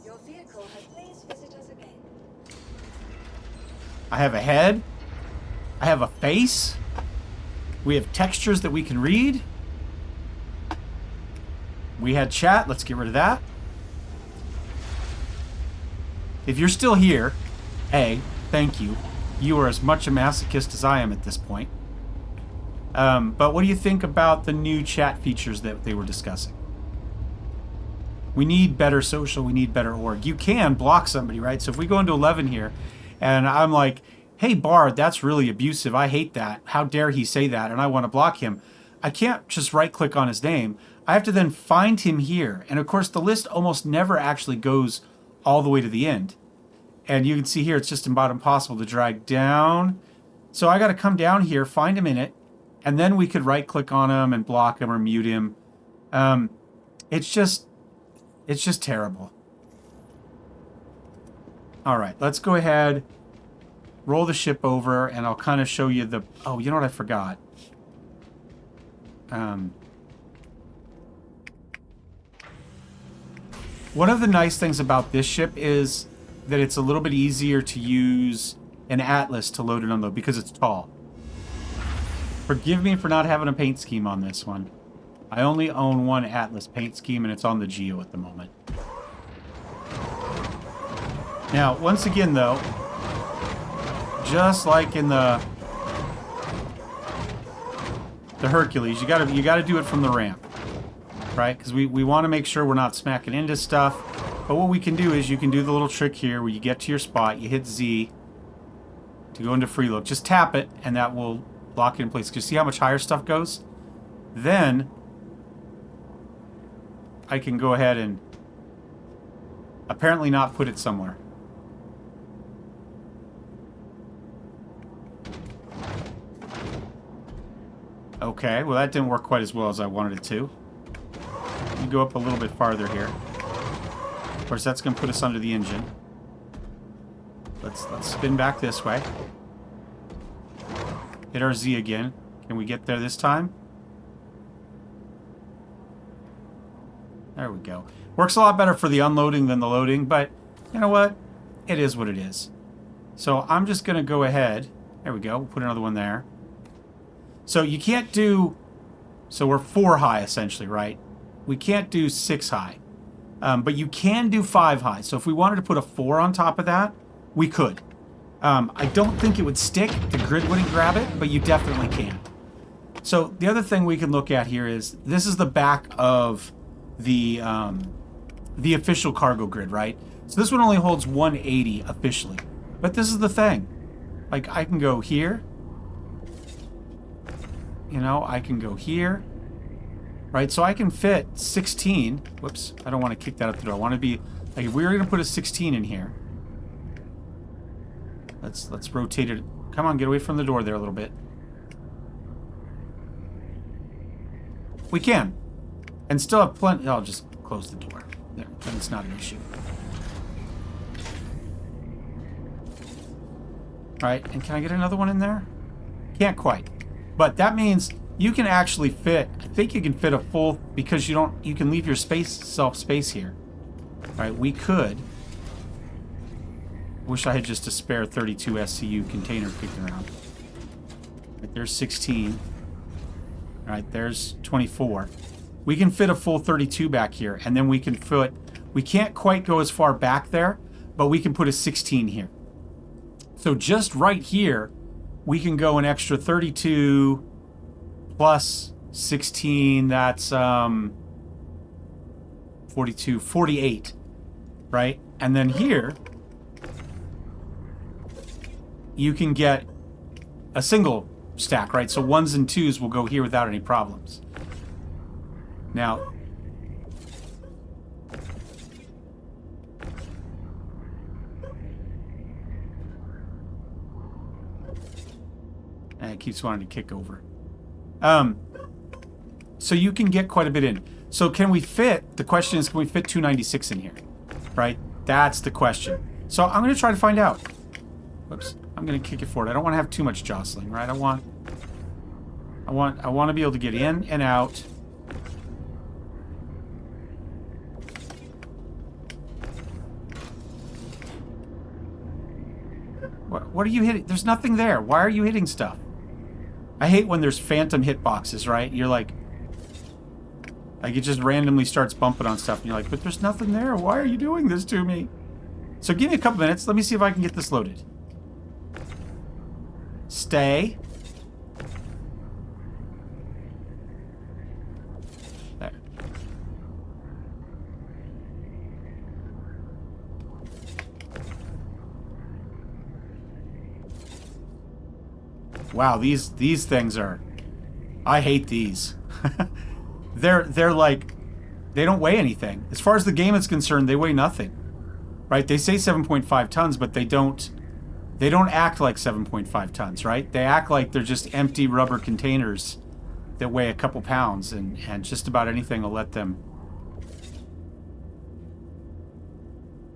Your vehicle has please visit us again. I have a head. I have a face. We have textures that we can read. We had chat. Let's get rid of that. If you're still here, A, thank you. You are as much a masochist as I am at this point. But what do you think about the new chat features that they were discussing? We need better social. We need better org. You can block somebody, right? So if we go into 11 here, and I'm like, hey, Bard, that's really abusive. I hate that. How dare he say that? And I want to block him. I can't just right-click on his name. I have to then find him here. And of course, the list almost never actually goes all the way to the end. And you can see here, it's just about impossible to drag down. So I got to come down here, find him in it, and then we could right-click on him and block him or mute him. It's just terrible. All right, let's go ahead, roll the ship over, and I'll kind of show you the... Oh, you know what I forgot? One of the nice things about this ship is that it's a little bit easier to use an Atlas to load and unload because it's tall. Forgive me for not having a paint scheme on this one. I only own one Atlas paint scheme, and it's on the Geo at the moment. Now, once again, though, just like in the Hercules, you gotta do it from the ramp, right? Because we want to make sure we're not smacking into stuff. But what we can do is you can do the little trick here where you get to your spot, you hit Z to go into free look. Just tap it, and that will lock it in place. Can you see how much higher stuff goes? Then I can go ahead and apparently not put it somewhere. Okay, well that didn't work quite as well as I wanted it to. You go up a little bit farther here. Of course, that's going to put us under the engine. Let's spin back this way. Hit our Z again. Can we get there this time? There we go. Works a lot better for the unloading than the loading, but you know what? It is what it is. So I'm just going to go ahead. There we go. We'll put another one there. So you can't do... So we're 4 high, essentially, right? We can't do 6 high. But you can do 5 high. So if we wanted to put a 4 on top of that, we could. I don't think it would stick. The grid wouldn't grab it, but you definitely can. So the other thing we can look at here is, this is the back of the official cargo grid, right? So this one only holds 180 officially. But this is the thing. Like, I can go here. You know, I can go here. Right, so I can fit 16. Whoops, I don't want to kick that up the door. I want to be, like, if we were going to put a 16 in here. Let's rotate it. Come on, get away from the door there a little bit. We can. And still have plenty. I'll just close the door. There, then it's not an issue. Alright, and can I get another one in there? Can't quite. But that means you can actually fit, I think you can fit a full, because you can leave your self-space here. Alright, we could. Wish I had just a spare 32 SCU container kicking around. Right, there's 16. Alright, there's 24. We can fit a full 32 back here, and then we can fit, we can't quite go as far back there, but we can put a 16 here. So just right here, we can go an extra 32 plus 16, that's 42, 48, right? And then here, you can get a single stack, right? So 1s and 2s will go here without any problems. Now, and it keeps wanting to kick over. So you can get quite a bit in. So can we fit, the question is, can we fit 296 in here? Right? That's the question. So I'm going to try to find out. Whoops. I'm going to kick it forward. I don't want to have too much jostling, right? I want to be able to get in and out. What are you hitting? There's nothing there. Why are you hitting stuff? I hate when there's phantom hitboxes, right? You're like it just randomly starts bumping on stuff, and you're like, but there's nothing there. Why are you doing this to me? So give me a couple minutes. Let me see if I can get this loaded. Stay. There. Wow, these things are... I hate these. They're like... They don't weigh anything. As far as the game is concerned, they weigh nothing. Right? They say 7.5 tons, but they don't act like 7.5 tons, right? They act like they're just empty rubber containers that weigh a couple pounds, and just about anything will let them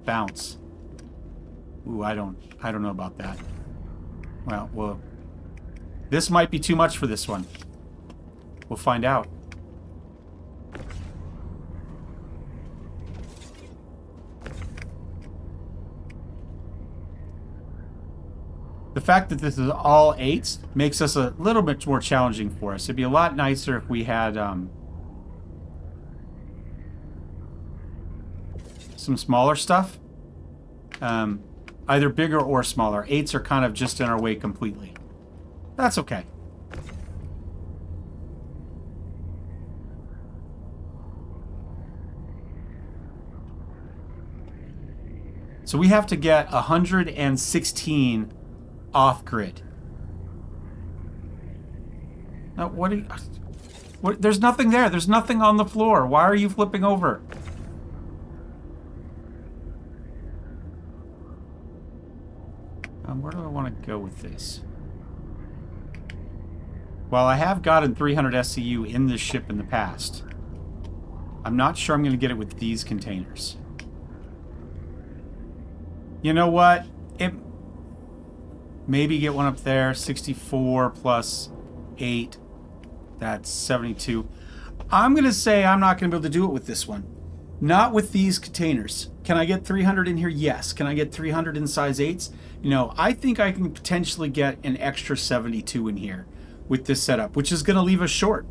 bounce. Ooh, I don't know about that. Well, this might be too much for this one. We'll find out. The fact that this is all 8s makes us a little bit more challenging for us. It'd be a lot nicer if we had some smaller stuff. Either bigger or smaller. 8s are kind of just in our way completely. That's okay. So we have to get 116 off grid. Now, what? There's nothing there. There's nothing on the floor. Why are you flipping over? Where do I want to go with this? Well, I have gotten 300 SCU in this ship in the past. I'm not sure I'm going to get it with these containers. You know what? Maybe get one up there. 64 plus 8. That's 72. I'm going to say I'm not going to be able to do it with this one. Not with these containers. Can I get 300 in here? Yes. Can I get 300 in size 8s? No. I think I can potentially get an extra 72 in here with this setup, which is going to leave us short,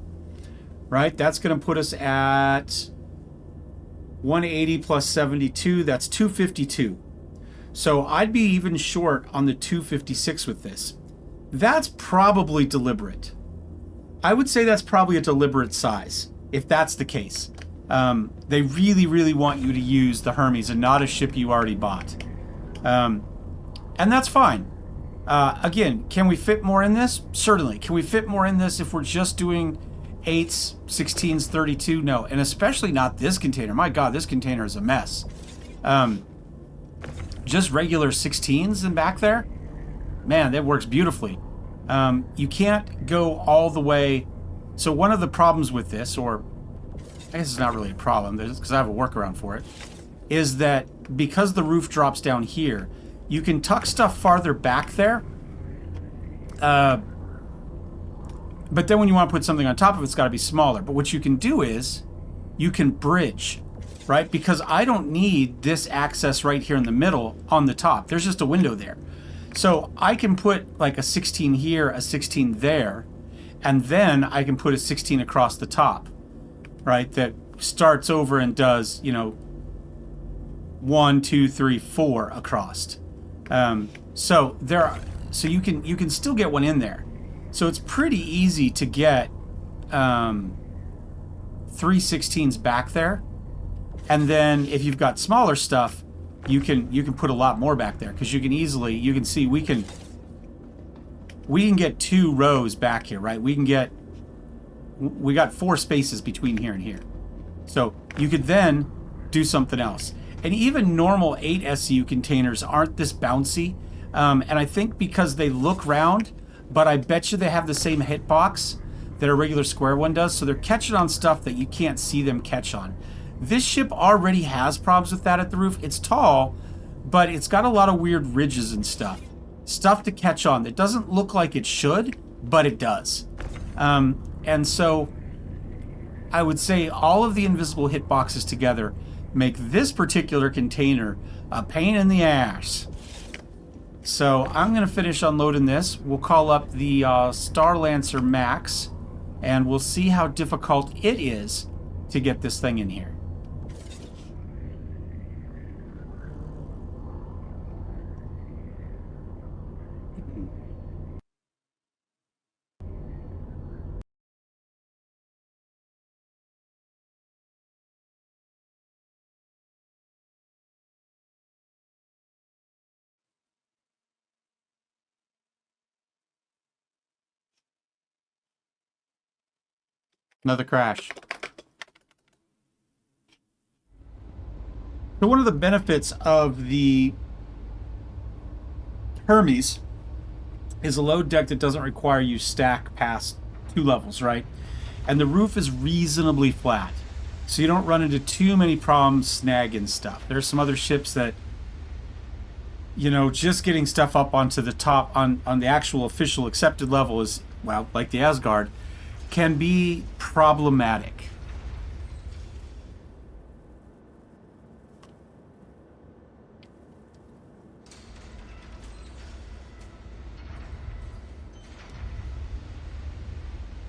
right? That's going to put us at 180 plus 72. That's 252. So I'd be even short on the 256 with this. That's probably deliberate. I would say that's probably a deliberate size, if that's the case. They really, really want you to use the Hermes and not a ship you already bought. And that's fine. Again, can we fit more in this? Certainly. Can we fit more in this if we're just doing 8s, 16s, 32? No. And especially not this container. My God, this container is a mess. Just regular 16s in back there? Man, that works beautifully. You can't go all the way. So one of the problems with this, or I guess it's not really a problem because I have a workaround for it, is that because the roof drops down here, you can tuck stuff farther back there. But then when you want to put something on top of it, it's got to be smaller. But what you can do is you can bridge, right? Because I don't need this access right here in the middle on the top. There's just a window there. So I can put like a 16 here, a 16 there, and then I can put a 16 across the top, right? That starts over and does, you know, 1, 2, 3, 4 across. So you can still get one in there. So it's pretty easy to get 3 16s back there, and then if you've got smaller stuff, you can put a lot more back there because you can see we can get 2 rows back here, right? We got 4 spaces between here and here, so you could then do something else. And even normal 8 SCU containers aren't this bouncy, and I think because they look round, but I bet you they have the same hitbox that a regular square one does, so they're catching on stuff that you can't see them catch on. This ship already has problems with that at the roof. It's tall, but it's got a lot of weird ridges and stuff to catch on that doesn't look like it should, but it does. And so I would say all of the invisible hitboxes together make this particular container a pain in the ass. So I'm going to finish unloading this. We'll call up the Star Lancer Max, and we'll see how difficult it is to get this thing in here. Another crash. So one of the benefits of the Hermes is a load deck that doesn't require you stack past 2 levels, right? And the roof is reasonably flat, so you don't run into too many problems snagging stuff. There's some other ships that, you know, just getting stuff up onto the top on the actual official accepted level is, well, like the Asgard, can be problematic.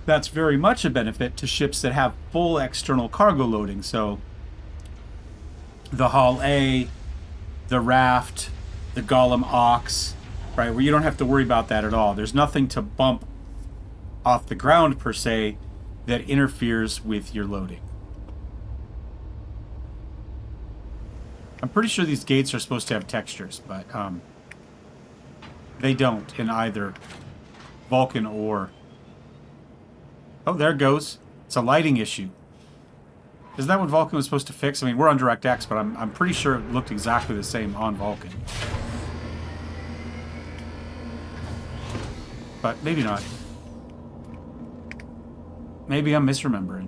That's very much a benefit to ships that have full external cargo loading. So the Hull A, the Raft, the Golem Ox, right, where you don't have to worry about that at all. There's nothing to bump off the ground per se that interferes with your loading. I'm pretty sure these gates are supposed to have textures, but they don't in either Vulcan or... Oh, there it goes. It's a lighting issue. Is that what Vulcan was supposed to fix? I mean, we're on DirectX, but I'm pretty sure it looked exactly the same on Vulcan. But maybe not. Maybe I'm misremembering.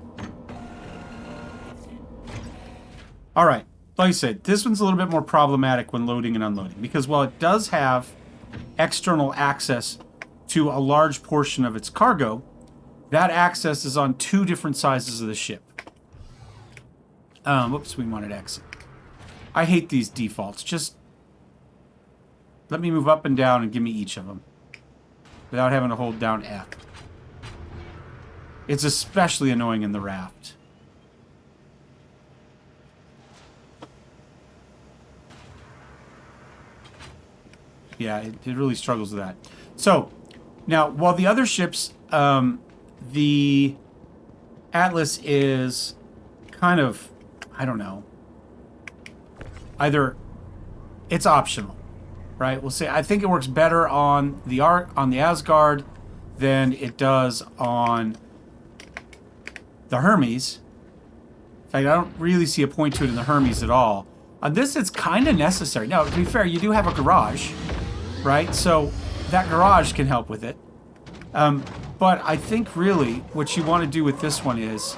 Alright, like I said, this one's a little bit more problematic when loading and unloading, because while it does have external access to a large portion of its cargo, that access is on 2 different sizes of the ship. Whoops, we wanted exit. I hate these defaults. Just let me move up and down and give me each of them without having to hold down F. It's especially annoying in the raft. Yeah, it really struggles with that. So, now, while the other ships, the Atlas is kind of, I don't know, either it's optional, right? We'll say I think it works better on the Asgard than it does on the Hermes. In fact, I don't really see a point to it in the Hermes at all. On this, it's kind of necessary. Now, to be fair, you do have a garage, right? So that garage can help with it. But I think really what you want to do with this one is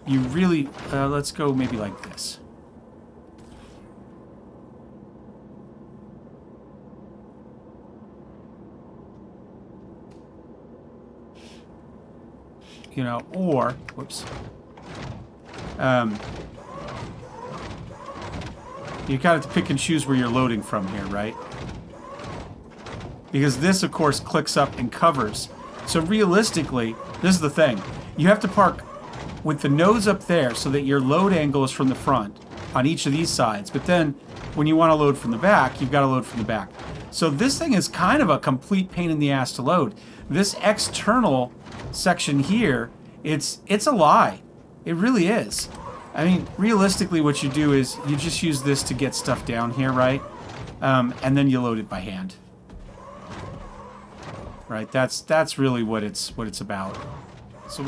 you really, let's go maybe like this. You know, or, whoops. You kind of have to pick and choose where you're loading from here, right? Because this, of course, clicks up and covers. So realistically, this is the thing. You have to park with the nose up there so that your load angle is from the front on each of these sides. But then when you want to load from the back, you've got to load from the back. So this thing is kind of a complete pain in the ass to load. This external section here, it's a lie. It really is. I mean, realistically, what you do is you just use this to get stuff down here, right? And then you load it by hand. Right? That's really what it's about. So,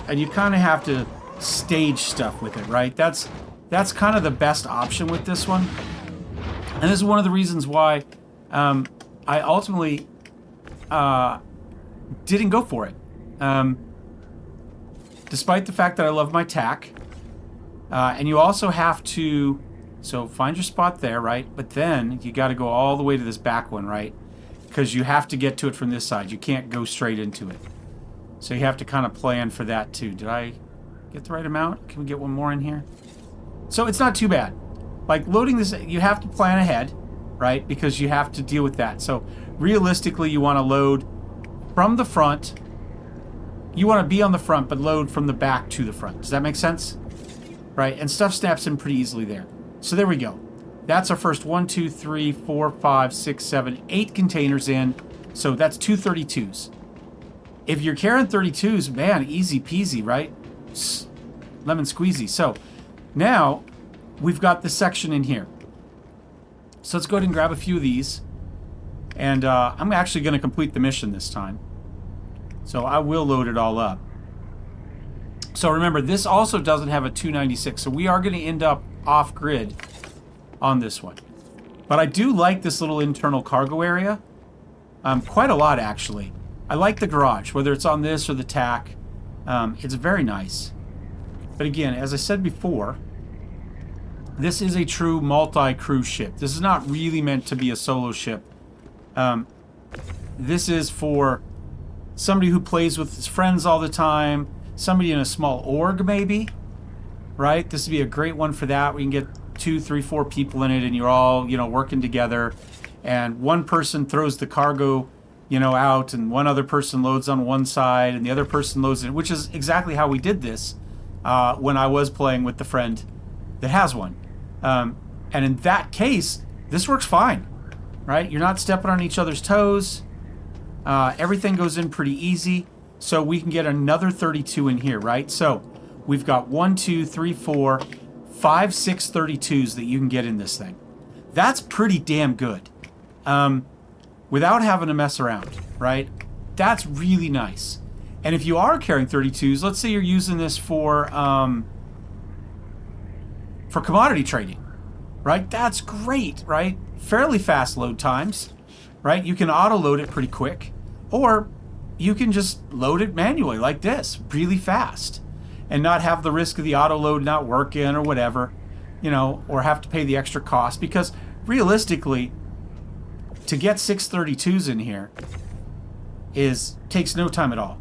and you kind of have to stage stuff with it, right? That's kind of the best option with this one. And this is one of the reasons why I ultimately didn't go for it. Despite the fact that I love my tack. And you also have to, so find your spot there, right? But then you got to go all the way to this back one, right? Because you have to get to it from this side. You can't go straight into it. So you have to kind of plan for that too. Did I get the right amount? Can we get one more in here? So it's not too bad. Like loading this, you have to plan ahead, right? Because you have to deal with that. So realistically, you want to load from the front. You want to be on the front, but load from the back to the front. Does that make sense? Right? And stuff snaps in pretty easily there. So there we go. That's our first 1, 2, 3, 4, 5, 6, 7, 8 containers in. So that's 2 32s. If you're carrying 32s, man, easy peasy, right? Lemon squeezy. So now we've got this section in here. So let's go ahead and grab a few of these. And I'm actually going to complete the mission this time. So I will load it all up. So remember, this also doesn't have a 296. So we are going to end up off-grid on this one. But I do like this little internal cargo area. Quite a lot, actually. I like the garage, whether it's on this or the tack. It's very nice. But again, as I said before, this is a true multi-cruise ship. This is not really meant to be a solo ship. This is for somebody who plays with his friends all the time, somebody in a small org maybe, right? This would be a great one for that. We can get 2, 3, 4 people in it and you're all, you know, working together, and one person throws the cargo, you know, out, and one other person loads on one side and the other person loads it, which is exactly how we did this when I was playing with the friend that has one. And in that case, this works fine, right? You're not stepping on each other's toes. Everything goes in pretty easy. So we can get another 32 in here, right? So we've got 1, 2, 3, 4, 5, 6 32s that you can get in this thing. That's pretty damn good. Without having to mess around, right? That's really nice. And if you are carrying 32s, let's say you're using this for commodity trading, right? That's great, right? Fairly fast load times, right? You can auto load it pretty quick, or you can just load it manually like this, really fast, and not have the risk of the auto load not working or whatever, you know, or have to pay the extra cost. Because realistically, to get 6 32s in here takes no time at all.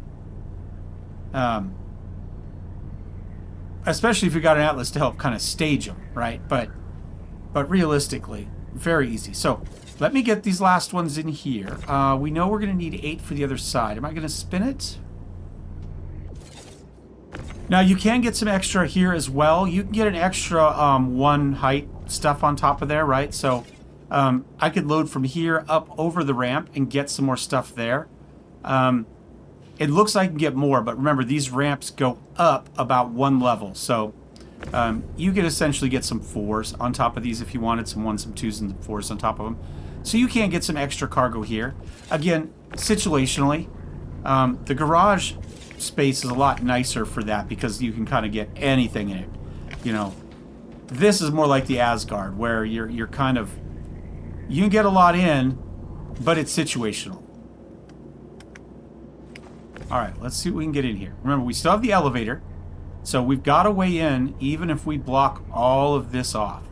especially if you got an Atlas to help kind of stage them, right? But realistically, very easy. So let me get these last ones in here. We know we're going to need 8 for the other side. Am I going to spin it? Now, you can get some extra here as well. You can get an extra 1 height stuff on top of there, right? So I could load from here up over the ramp and get some more stuff there. It looks like I can get more, but remember, these ramps go up about 1 level. So you could essentially get some 4s on top of these if you wanted, some 1s, some 2s, and 4s on top of them. So you can get some extra cargo here. Again, situationally, the garage space is a lot nicer for that because you can kind of get anything in it. You know, this is more like the Asgard, where you're kind of, you can get a lot in, but it's situational. All right, let's see what we can get in here. Remember, we still have the elevator, so we've got a way in, even if we block all of this off.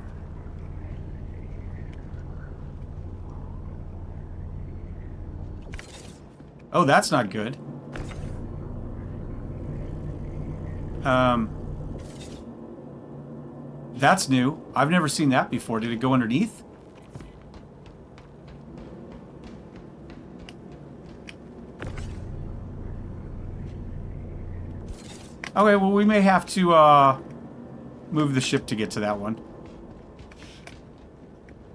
Oh, that's not good. That's new. I've never seen that before. Did it go underneath? Okay, well, we may have to move the ship to get to that one.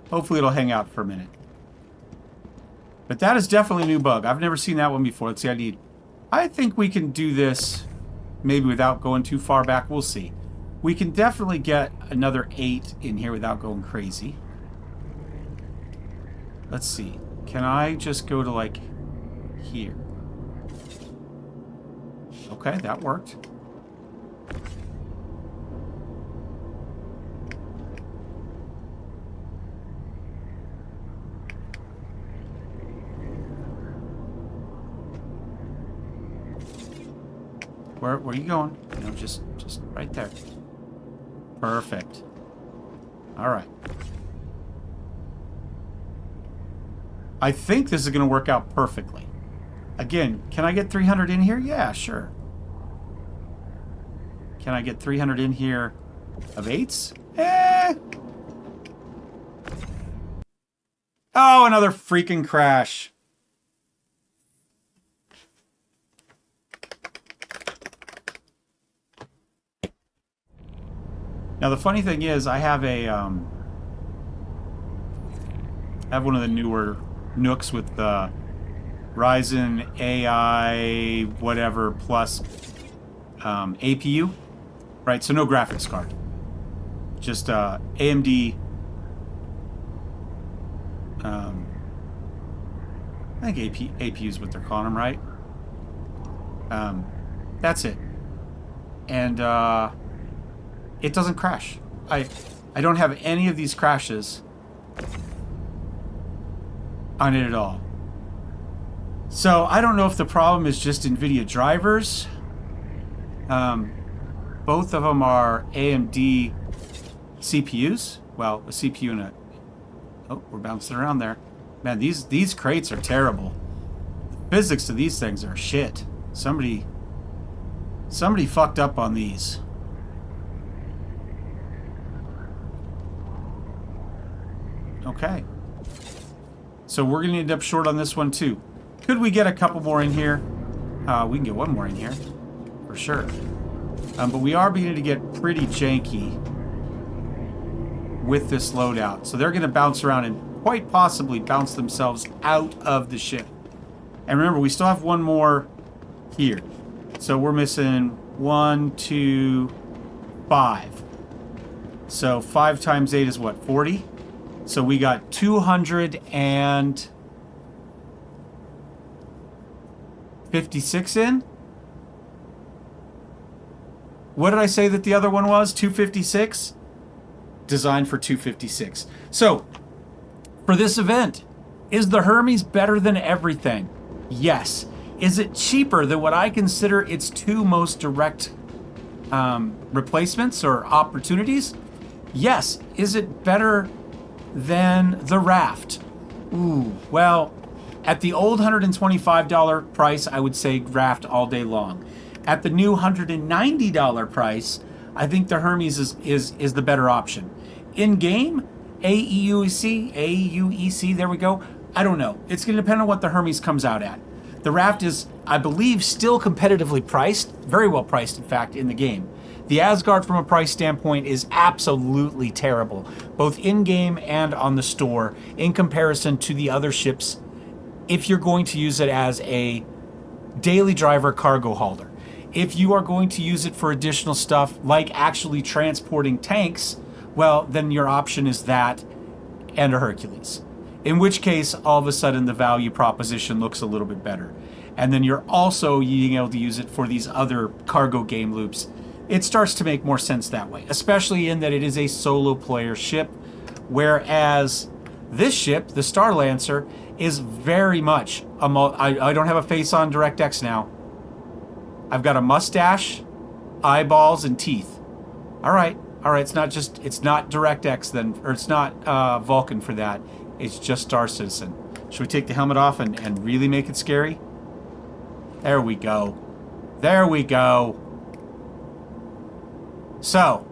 Hopefully it'll hang out for a minute. But that is definitely a new bug. I've never seen that one before. Let's see, I think we can do this maybe without going too far back. We'll see. We can definitely get another 8 in here without going crazy. Let's see. Can I just go to, like, here? Okay, that worked. Where are you going? You know, just right there. Perfect. All right. I think this is going to work out perfectly. Again, can I get 300 in here? Yeah, sure. Can I get 300 in here of 8s? Eh. Oh, another freaking crash. Now the funny thing is, I have a I have one of the newer Nooks with the Ryzen AI whatever plus APU, right? So no graphics card, just AMD. I think APU is what they're calling them, right? That's it, and it doesn't crash. I don't have any of these crashes on it at all. So I don't know if the problem is just NVIDIA drivers. Both of them are AMD CPUs. Well, a CPU and a... Oh, we're bouncing around there. Man, these crates are terrible. The physics of these things are shit. Somebody fucked up on these. Okay. So we're going to end up short on this one too. Could we get a couple more in here? We can get one more in here. For sure. But we are beginning to get pretty janky with this loadout. So they're going to bounce around and quite possibly bounce themselves out of the ship. And remember, we still have one more here. So we're missing 1, 2, 5. So 5 times 8 is what, 40? So we got 256 in? What did I say that the other one was? 256? Designed for 256. So, for this event, is the Hermes better than everything? Yes. Is it cheaper than what I consider its 2 most direct replacements or opportunities? Yes. Is it better than the Raft? Ooh, well, at the old $125 price, I would say Raft all day long. At the new $190 price, I think the Hermes is the better option. In game, AEUEC, there we go. I don't know. It's going to depend on what the Hermes comes out at. The Raft is, I believe, still competitively priced, very well priced, in fact, in the game. The Asgard, from a price standpoint, is absolutely terrible, both in-game and on the store, in comparison to the other ships, if you're going to use it as a daily driver cargo hauler. If you are going to use it for additional stuff, like actually transporting tanks, well, then your option is that and a Hercules. In which case, all of a sudden, the value proposition looks a little bit better. And then you're also being able to use it for these other cargo game loops. It starts to make more sense that way, especially in that it is a solo player ship, whereas this ship, the Star Lancer, is very much I don't have a face on DirectX now. I've got a mustache, eyeballs, and teeth. All right, it's not DirectX then, or it's not Vulkan for that. It's just Star Citizen. Should we take the helmet off and really make it scary? There we go. There we go. So,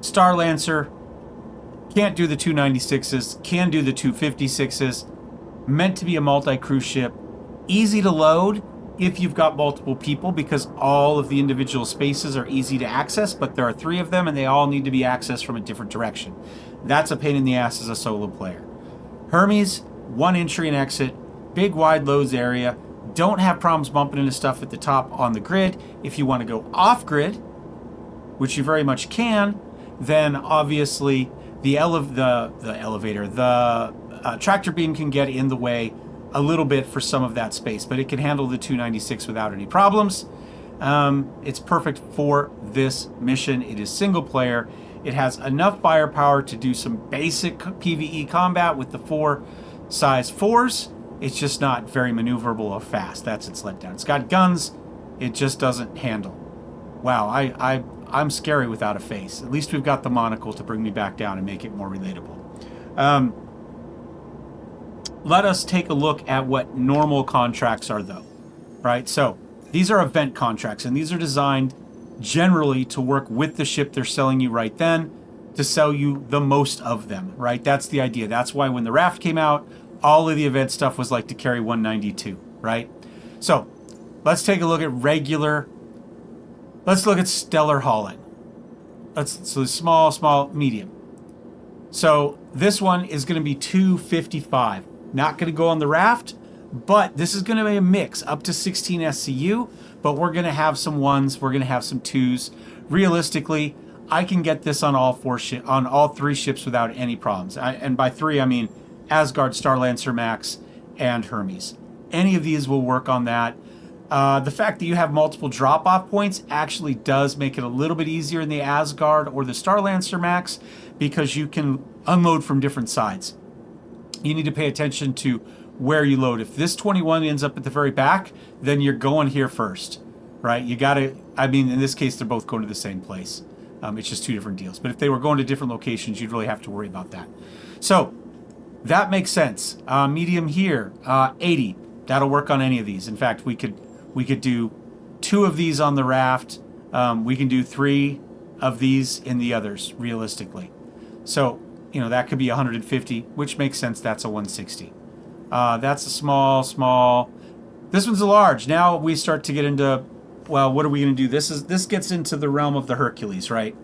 Star Lancer can't do the 296s, can do the 256s. Meant to be a multi-crew ship. Easy to load if you've got multiple people, because all of the individual spaces are easy to access, but there are 3 of them and they all need to be accessed from a different direction. That's a pain in the ass as a solo player. Hermes, 1 entry and exit, big wide loads area. Don't have problems bumping into stuff at the top on the grid. If you want to go off grid, which you very much can, then obviously the tractor beam can get in the way a little bit for some of that space, but it can handle the 296 without any problems. It's perfect for this mission. It is single player. It has enough firepower to do some basic PvE combat with the 4 size 4s. It's just not very maneuverable or fast. That's its letdown. It's got guns. It just doesn't handle. Wow, I'm scary without a face. At least we've got the monocle to bring me back down and make it more relatable. Let us take a look at what normal contracts are, though. Right? So these are event contracts, and these are designed generally to work with the ship they're selling you right then to sell you the most of them. Right? That's the idea. That's why when the Raft came out, all of the event stuff was like to carry 192. Right? So let's take a look at regular. Let's look at stellar hauling. So small, medium. So this one is going to be 255. Not going to go on the Raft, but this is going to be a mix up to 16 SCU, but we're going to have some 1s, we're going to have some 2s. Realistically, I can get this on all 3 ships without any problems. And by 3, I mean Asgard, Star Lancer Max, and Hermes. Any of these will work on that. The fact that you have multiple drop-off points actually does make it a little bit easier in the Asgard or the Star Lancer Max, because you can unload from different sides. You need to pay attention to where you load. If this 21 ends up at the very back, then you're going here first, right? You got to, I mean, in this case, they're both going to the same place. It's just 2 different deals. But if they were going to different locations, you'd really have to worry about that. So that makes sense. Medium here, 80. That'll work on any of these. In fact, we could do 2 of these on the Raft. We can do 3 of these in the others, realistically. So, that could be 150, which makes sense. That's a 160. That's a small. This one's a large. Now we start to get into, well, what are we going to do? This gets into the realm of the Hercules, right?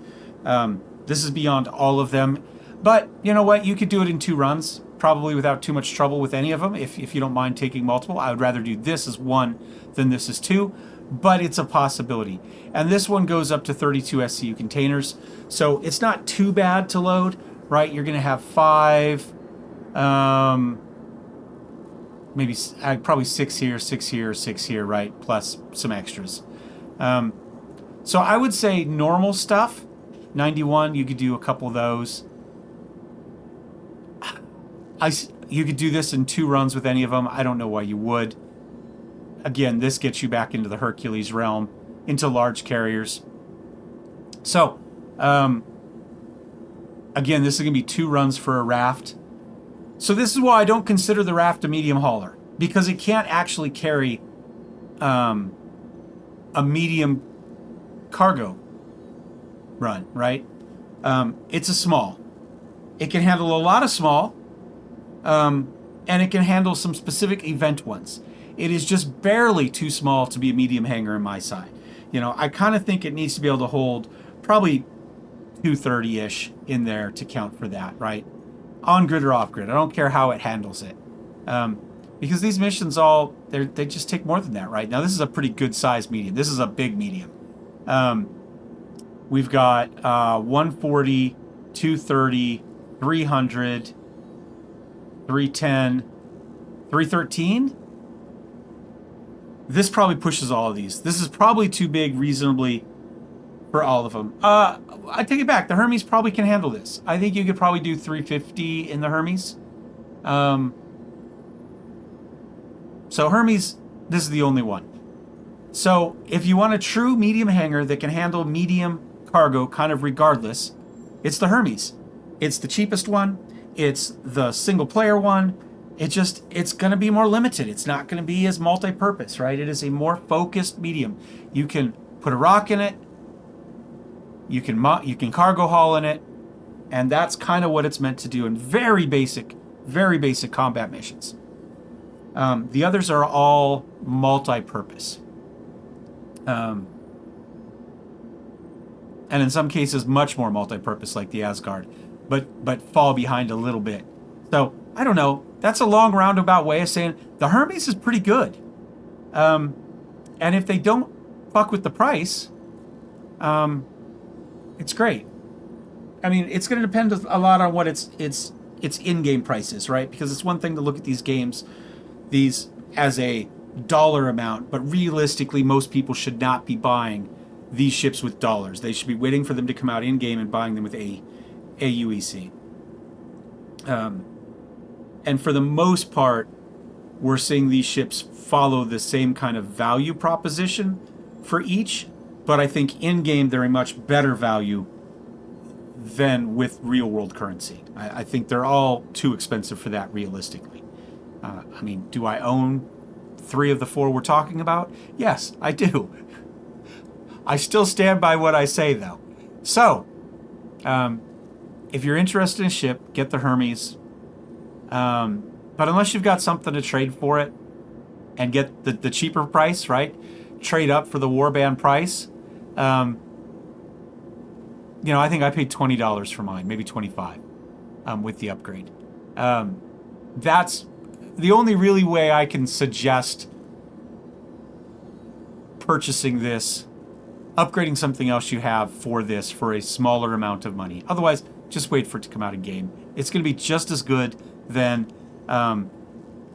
This is beyond all of them. But you know what? You could do it in 2 runs, probably without too much trouble with any of them. If you don't mind taking multiple, I would rather do this as 1 than this as 2. But it's a possibility. And this one goes up to 32 SCU containers. So it's not too bad to load, right? You're going to have 5, maybe probably 6 here, 6 here, 6 here, right? Plus some extras. So I would say normal stuff, 91, you could do a couple of those. You could do this in 2 runs with any of them. I don't know why you would. Again, this gets you back into the Hercules realm, into large carriers. So, again, this is going to be 2 runs for a Raft. So this is why I don't consider the Raft a medium hauler, because it can't actually carry a a medium cargo run, right? It's a small. It can handle a lot of small, and it can handle some specific event ones. It is just barely too small to be a medium hanger in my side. You know, I kind of think it needs to be able to hold probably 230-ish in there to count for that, right? On grid or off grid. I don't care how it handles it. Because these missions they just take more than that, right? Now, this is a pretty good size medium. This is a big medium. We've got 140, 230, 300, 310, 313. This probably pushes all of these. This is probably too big reasonably for all of them. I take it back. The Hermes probably can handle this. I think you could probably do 350 in the Hermes. So Hermes, this is the only one. So if you want a true medium hanger that can handle medium cargo kind of regardless, it's the Hermes. It's the cheapest one. It's the single player one. It's going to be more limited. It's not going to be as multi-purpose, right? It is a more focused medium. You can put a rock in it. You can cargo haul in it. And that's kind of what it's meant to do in very basic combat missions. The others are all multi-purpose. And in some cases, much more multi-purpose, like the Asgard, but fall behind a little bit. So, I don't know. That's a long roundabout way of saying the Hermes is pretty good. And if they don't fuck with the price, it's great. I mean, it's going to depend a lot on what its in-game price is, right? Because it's one thing to look at these games, these as a dollar amount, but realistically, most people should not be buying these ships with dollars. They should be waiting for them to come out in-game and buying them with AUEC. And for the most part, we're seeing these ships follow the same kind of value proposition for each, but I think in-game they're a much better value than with real-world currency. I think they're all too expensive for that realistically. I mean, do I own 3 of the 4 we're talking about? Yes, I do. I still stand by what I say, though. So, if you're interested in a ship, get the Hermes. But unless you've got something to trade for it and get the cheaper price, right? Trade up for the warband price. You know, I think I paid $20 for mine, maybe $25, with the upgrade. That's the only really way I can suggest purchasing this, upgrading something else you have for this for a smaller amount of money. Otherwise, just wait for it to come out in game. It's going to be just as good. Then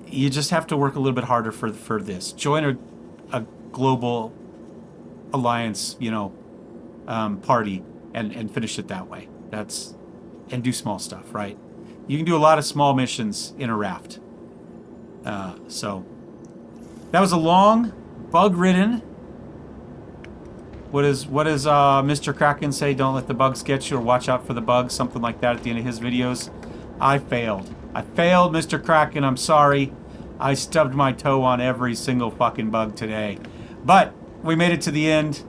you just have to work a little bit harder for this. Join a global alliance, you know, party and finish it that way. And do small stuff, right? You can do a lot of small missions in a raft. So that was a long, bug-ridden. What does Mr. Kraken say? Don't let the bugs get you, or watch out for the bugs, something like that at the end of his videos. I failed, Mr. Kraken. I'm sorry. I stubbed my toe on every single fucking bug today. But we made it to the end.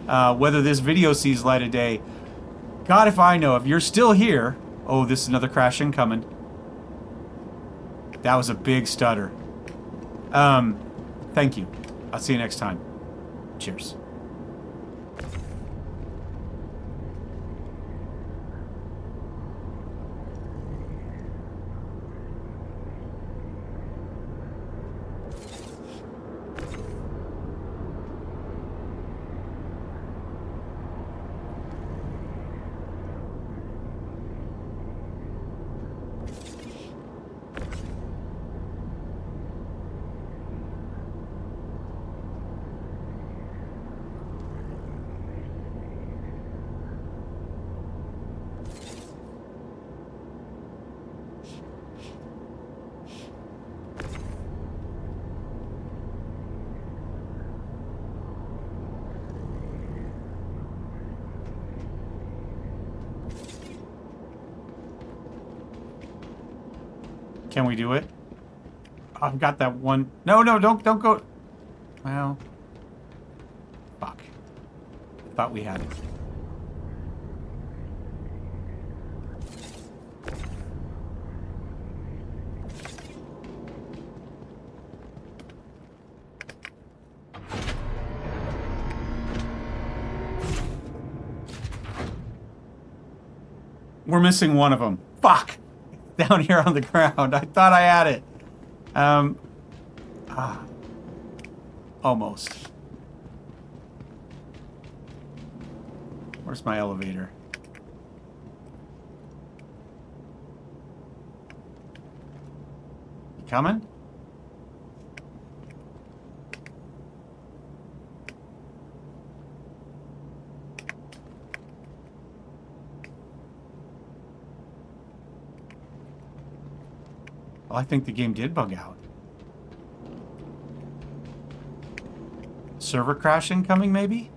Whether this video sees light of day, God if I know. If you're still here... Oh, this is another crash incoming. That was a big stutter. Thank you. I'll see you next time. Cheers. Can we do it? I've got that one. No, don't go. Well, Thought we had it. We're missing one of them. Fuck! Down here on the ground. I thought I had it. Almost. Where's my elevator? You coming? Well, I think the game did bug out. Server crashing coming, maybe?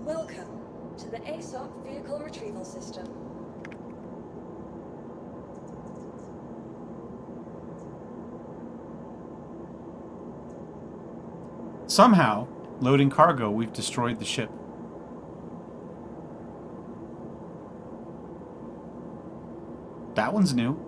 Welcome to the ASOC Vehicle Retrieval System. Somehow, loading cargo, we've destroyed the ship. That one's new.